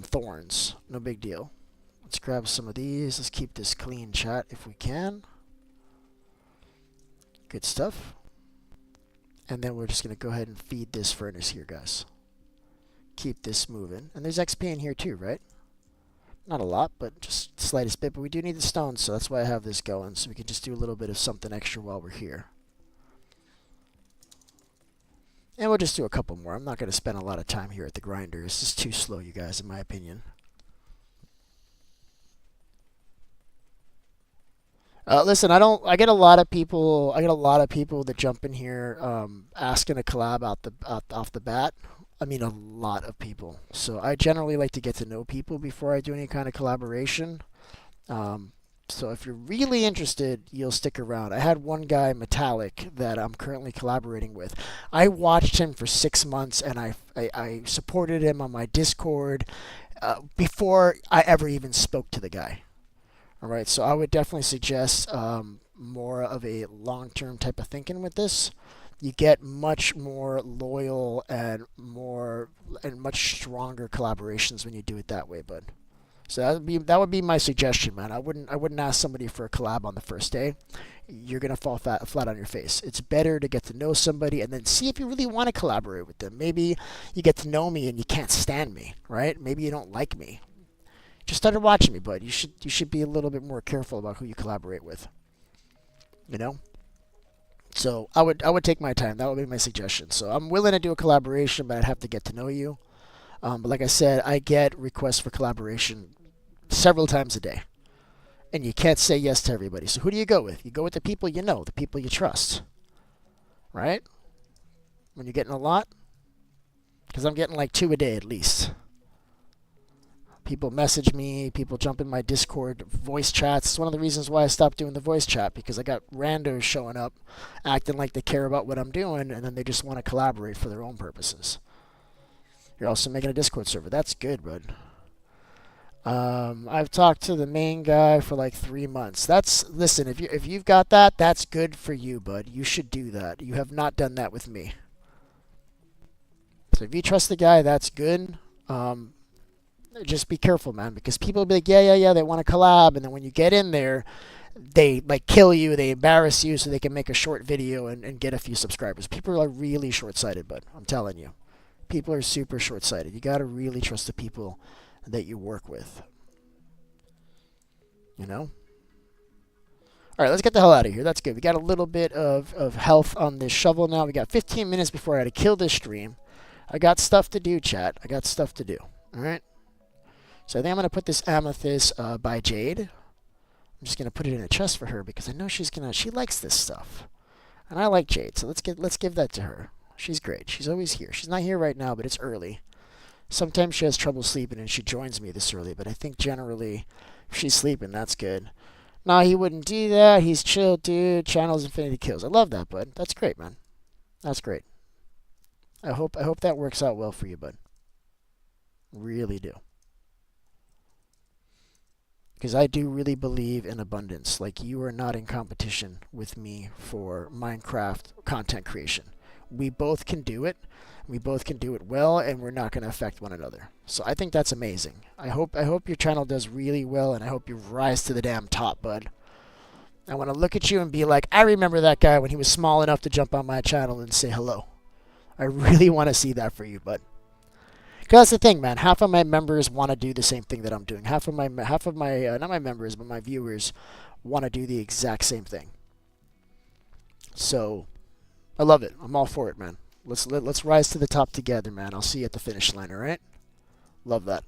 thorns. No big deal. Let's grab some of these. Let's keep this clean, chat, if we can. Good stuff. And then we're just going to go ahead and feed this furnace here, guys. Keep this moving. And there's XP in here too, right? Not a lot, but just the slightest bit. But we do need the stones, so that's why I have this going. So we can just do a little bit of something extra while we're here. And we'll just do a couple more. I'm not going to spend a lot of time here at the grinder. This is too slow, you guys, in my opinion. Listen, I get a lot of people that jump in here asking a collab off the bat. I mean, a lot of people. So I generally like to get to know people before I do any kind of collaboration. So if you're really interested, you'll stick around. I had one guy, Metallic, that I'm currently collaborating with. I watched him for 6 months, and I supported him on my Discord before I ever even spoke to the guy. All right, so I would definitely suggest more of a long-term type of thinking with this. You get much more loyal and much stronger collaborations when you do it that way, bud. So that would be my suggestion, man. I wouldn't ask somebody for a collab on the first day. You're gonna fall flat on your face. It's better to get to know somebody and then see if you really want to collaborate with them. Maybe you get to know me and you can't stand me, right? Maybe you don't like me. Just started watching me, bud. You should be a little bit more careful about who you collaborate with. You know? So I would take my time. That would be my suggestion. So I'm willing to do a collaboration, but I'd have to get to know you. But like I said, I get requests for collaboration several times a day. And you can't say yes to everybody. So who do you go with? You go with the people you know, the people you trust. Right? When you're getting a lot? Because I'm getting like 2 a day at least. People message me, people jump in my Discord voice chats. It's one of the reasons why I stopped doing the voice chat, because I got randos showing up acting like they care about what I'm doing, and then they just want to collaborate for their own purposes. You're also making a Discord server. That's good, bud. I've talked to the main guy for like 3 months. Listen, if you've got that, that's good for you, bud. You should do that. You have not done that with me. So if you trust the guy, that's good. Um, just be careful, man, because people will be like, yeah, they want to collab, and then when you get in there, they like kill you, they embarrass you, so they can make a short video and get a few subscribers. People are really short-sighted, but I'm telling you, people are super short-sighted. You gotta really trust the people that you work with. You know. All right, let's get the hell out of here. That's good. We got a little bit of health on this shovel now. We got 15 minutes before I got to kill this stream. I got stuff to do, chat. I got stuff to do. All right. So I think I'm gonna put this amethyst by Jade. I'm just gonna put it in a chest for her because I know she likes this stuff, and I like Jade. So let's give that to her. She's great. She's always here. She's not here right now, but it's early. Sometimes she has trouble sleeping and she joins me this early, but I think generally if she's sleeping, that's good. Nah, he wouldn't do that. He's chill, dude. Channels infinity kills. I love that, bud. That's great, man. That's great. I hope that works out well for you, bud. Really do. Because I do really believe in abundance. Like, you are not in competition with me for Minecraft content creation. We both can do it. We both can do it well, and we're not going to affect one another. So I think that's amazing. I hope your channel does really well, and I hope you rise to the damn top, bud. I want to look at you and be like, I remember that guy when he was small enough to jump on my channel and say hello. I really want to see that for you, bud. Because that's the thing, man. Half of my members want to do the same thing that I'm doing. Half of my not my members, but my viewers want to do the exact same thing. So I love it. I'm all for it, man. Let's rise to the top together, man. I'll see you at the finish line, all right? Love that.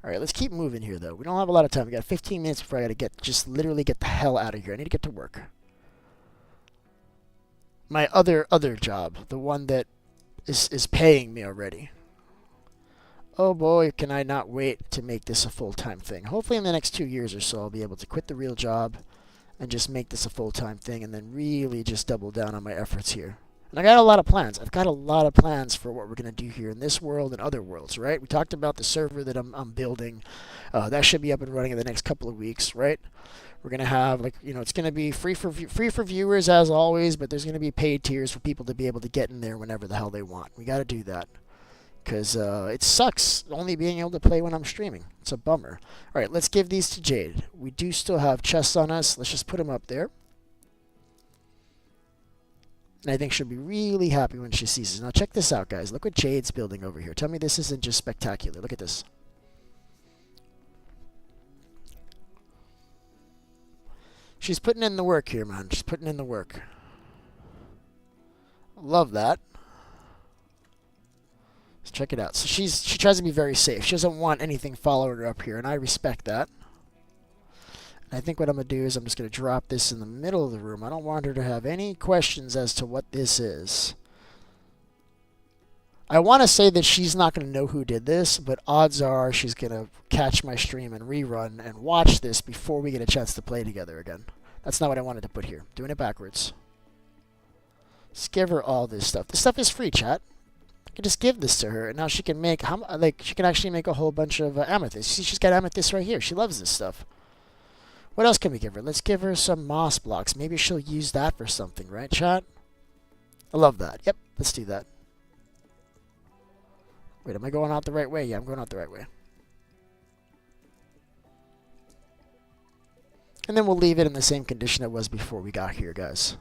All right, let's keep moving here, though. We don't have a lot of time. We got 15 minutes before I got to literally get the hell out of here. I need to get to work. My other job, the one that is paying me already. Oh boy, can I not wait to make this a full-time thing. Hopefully in the next 2 years or so, I'll be able to quit the real job and just make this a full-time thing and then really just double down on my efforts here. And I got a lot of plans. I've got a lot of plans for what we're going to do here in this world and other worlds, right? We talked about the server that I'm building. That should be up and running in the next couple of weeks, right? We're going to have, like, you know, it's going to be free for viewers as always, but there's going to be paid tiers for people to be able to get in there whenever the hell they want. We got to do that. Because it sucks only being able to play when I'm streaming. It's a bummer. All right, let's give these to Jade. We do still have chests on us. Let's just put them up there. And I think she'll be really happy when she sees this. Now check this out, guys. Look what Jade's building over here. Tell me this isn't just spectacular. Look at this. She's putting in the work here, man. She's putting in the work. Love that. Let's check it out. So she tries to be very safe. She doesn't want anything following her up here, and I respect that. And I think what I'm going to do is I'm just going to drop this in the middle of the room. I don't want her to have any questions as to what this is. I want to say that she's not going to know who did this, but odds are she's going to catch my stream and rerun and watch this before we get a chance to play together again. That's not what I wanted to put here. Doing it backwards. Let's give her all this stuff. This stuff is free, chat. I can just give this to her, and now she can make she can actually make a whole bunch of amethyst. See, she's got amethyst right here. She loves this stuff. What else can we give her? Let's give her some moss blocks. Maybe she'll use that for something, right, chat? I love that. Yep, let's do that. Wait, am I going out the right way? Yeah, I'm going out the right way. And then we'll leave it in the same condition it was before we got here, guys.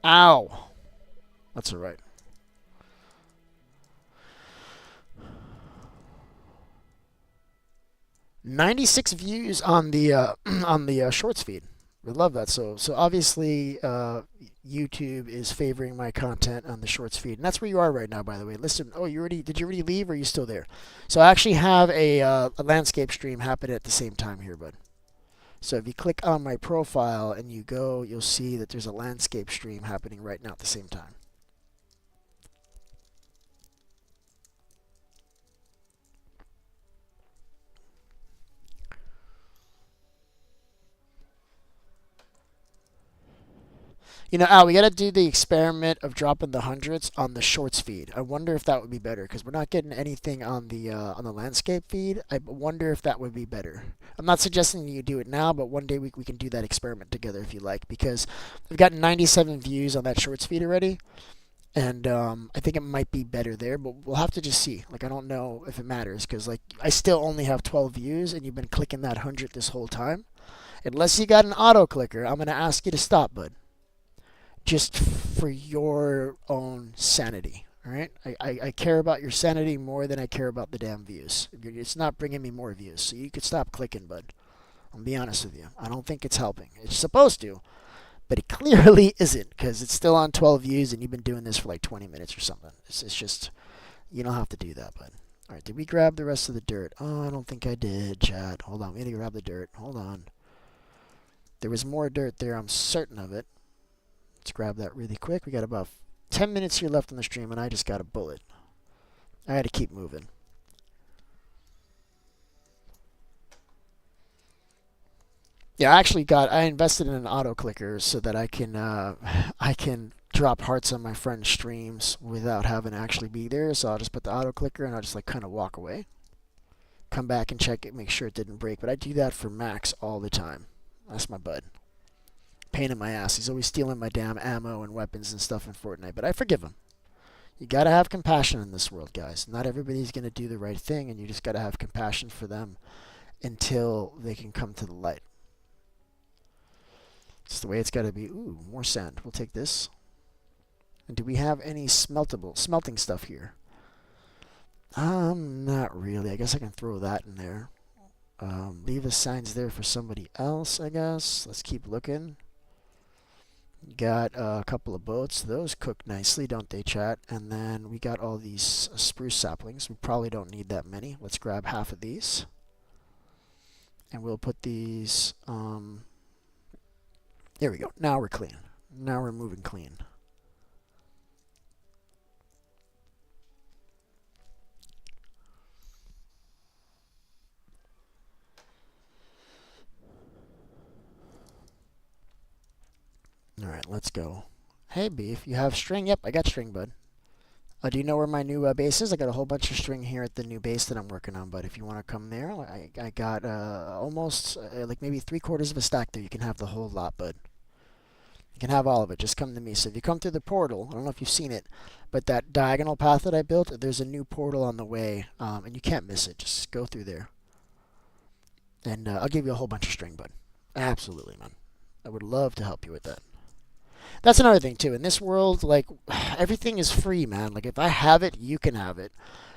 Ow! That's alright. "96 views on the shorts feed. We love that. So obviously YouTube is favoring my content on the shorts feed, and that's where you are right now, by the way. Listen, oh, did you already leave, or are you still there? So I actually have a landscape stream happening at the same time here, bud. So if you click on my profile and you go, you'll see that there's a landscape stream happening right now at the same time. You know, Al, we got to do the experiment of dropping the hundreds on the shorts feed. I wonder if that would be better, because we're not getting anything on the landscape feed. I wonder if that would be better. I'm not suggesting you do it now, but one day we can do that experiment together if you like, because we've got 97 views on that shorts feed already, And I think it might be better there, but we'll have to just see. Like, I don't know if it matters because, like, I still only have 12 views, and you've been clicking that 100 this whole time. Unless you got an auto clicker, I'm gonna ask you to stop, bud. Just for your own sanity. All right, I care about your sanity more than I care about the damn views. It's not bringing me more views, so you could stop clicking, bud. I'll be honest with you. I don't think it's helping. It's supposed to, but it clearly isn't because it's still on 12 views and you've been doing this for like 20 minutes or something. It's just, you don't have to do that, bud. All right, did we grab the rest of the dirt? Oh, I don't think I did, Chad. Hold on, we need to grab the dirt. Hold on. There was more dirt there, I'm certain of it. Let's grab that really quick. We got about 10 minutes here left on the stream, and I just got a bullet. I had to keep moving. Yeah, I invested in an auto clicker so that I can I can drop hearts on my friend's streams without having to actually be there. So I'll just put the auto clicker and I'll just like kind of walk away, come back and check it, make sure it didn't break. But I do that for Max all the time. That's my bud. Pain in my ass. He's always stealing my damn ammo and weapons and stuff in Fortnite, but I forgive him. You gotta have compassion in this world, guys. Not everybody's gonna do the right thing, and you just gotta have compassion for them until they can come to the light. It's the way it's gotta be. Ooh, more sand. We'll take this. And do we have any smelting stuff here? Not really. I guess I can throw that in there. Leave the signs there for somebody else, I guess. Let's keep looking. Got a couple of boats. Those cook nicely, don't they, chat? And then we got all these spruce saplings. We probably don't need that many. Let's grab half of these. And we'll put these... there we go. Now we're clean. Now we're moving clean. Alright, let's go. Hey, Beef, you have string? Yep, I got string, bud. Do you know where my new base is? I got a whole bunch of string here at the new base that I'm working on, but if you want to come there, I got almost like maybe 3/4 of a stack there. You can have the whole lot, bud. You can have all of it. Just come to me. So if you come through the portal, I don't know if you've seen it, but that diagonal path that I built, there's a new portal on the way, and you can't miss it. Just go through there. And I'll give you a whole bunch of string, bud. Absolutely, man. I would love to help you with that. That's another thing too. In this world, like everything is free, man. Like if I have it, you can have it.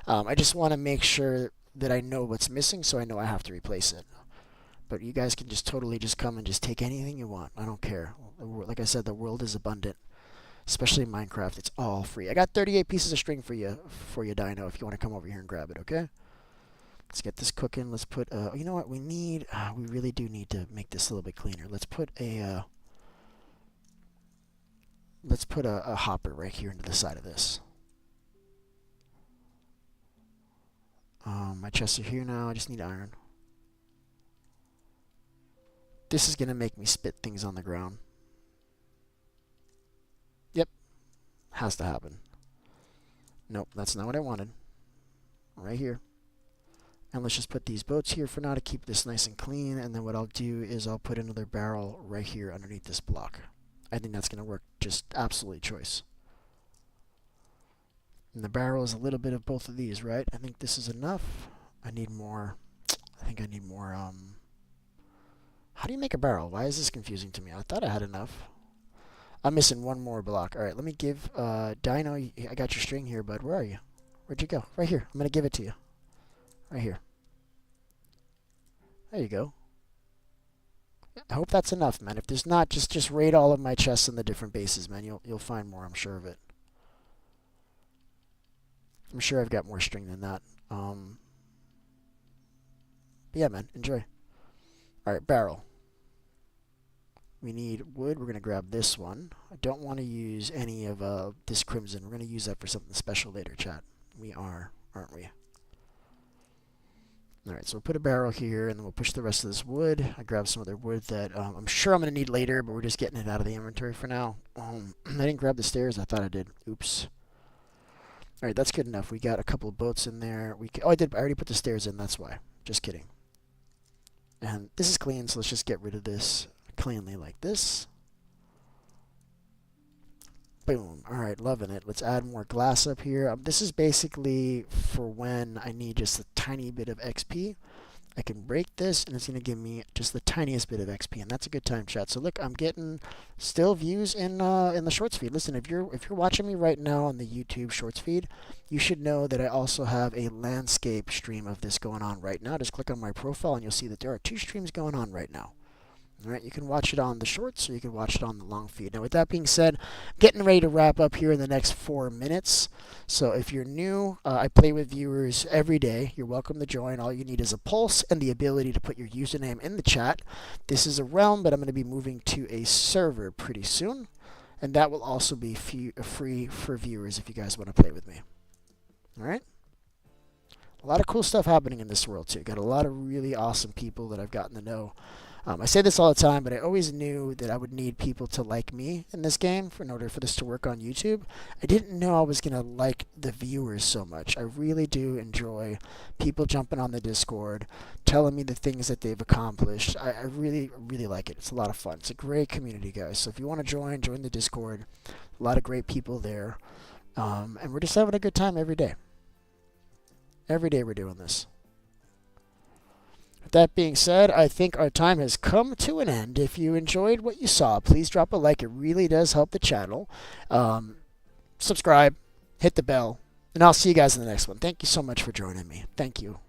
I just want to make sure that I know what's missing, so I know I have to replace it. But you guys can just totally just come and just take anything you want. I don't care. Like I said, the world is abundant, especially in Minecraft. It's all free. I got 38 pieces of string for you, Dino. If you want to come over here and grab it, okay? Let's get this cooking. Let's put. You know what? We need. We really do need to make this a little bit cleaner. Let's put a. Let's put a hopper right here into the side of this. My chests are here now. I just need iron. This is going to make me spit things on the ground. Yep. Has to happen. Nope, that's not what I wanted. Right here. And let's just put these boats here for now to keep this nice and clean. And then what I'll do is I'll put another barrel right here underneath this block. I think that's going to work just absolutely choice. And the barrel is a little bit of both of these, right? I think this is enough. I need more. I think I need more. How do you make a barrel? Why is this confusing to me? I thought I had enough. I'm missing one more block. All right, let me give Dino. I got your string here, bud. Where are you? Where'd you go? Right here. I'm going to give it to you. Right here. There you go. I hope that's enough, man. If there's not, just raid all of my chests in the different bases, man. You'll find more. I'm sure of it. I'm sure I've got more string than that. But yeah, man. Enjoy. All right, barrel. We need wood. We're gonna grab this one. I don't want to use any of this crimson. We're gonna use that for something special later, chat. We are, aren't we? Alright, so we'll put a barrel here, and then we'll push the rest of this wood. I grabbed some other wood that I'm sure I'm going to need later, but we're just getting it out of the inventory for now. I didn't grab the stairs. I thought I did. Oops. Alright, that's good enough. We got a couple of boats in there. Oh, I did. I already put the stairs in. That's why. Just kidding. And this is clean, so let's just get rid of this cleanly like this. Boom. All right, loving it. Let's add more glass up here. This is basically for when I need just a tiny bit of XP. I can break this and it's going to give me just the tiniest bit of XP, and that's a good time, chat. So look, I'm getting still views in the shorts feed. Listen, if you're watching me right now on the YouTube shorts feed, you should know that I also have a landscape stream of this going on right now. Just click on my profile and you'll see that there are 2 streams going on right now. All right, you can watch it on the shorts or you can watch it on the long feed. Now, with that being said, getting ready to wrap up here in the next 4 minutes. So if you're new, I play with viewers every day. You're welcome to join. All you need is a pulse and the ability to put your username in the chat. This is a realm, but I'm going to be moving to a server pretty soon. And that will also be free for viewers if you guys want to play with me. All right? A lot of cool stuff happening in this world, too. Got a lot of really awesome people that I've gotten to know. I say this all the time, but I always knew that I would need people to like me in this game in order for this to work on YouTube. I didn't know I was going to like the viewers so much. I really do enjoy people jumping on the Discord, telling me the things that they've accomplished. I really, really like it. It's a lot of fun. It's a great community, guys. So if you want to join the Discord. A lot of great people there. And we're just having a good time every day. Every day we're doing this. That being said, I think our time has come to an end. If you enjoyed what you saw, please drop a like. It really does help the channel. Subscribe, hit the bell, and I'll see you guys in the next one. Thank you so much for joining me. Thank you.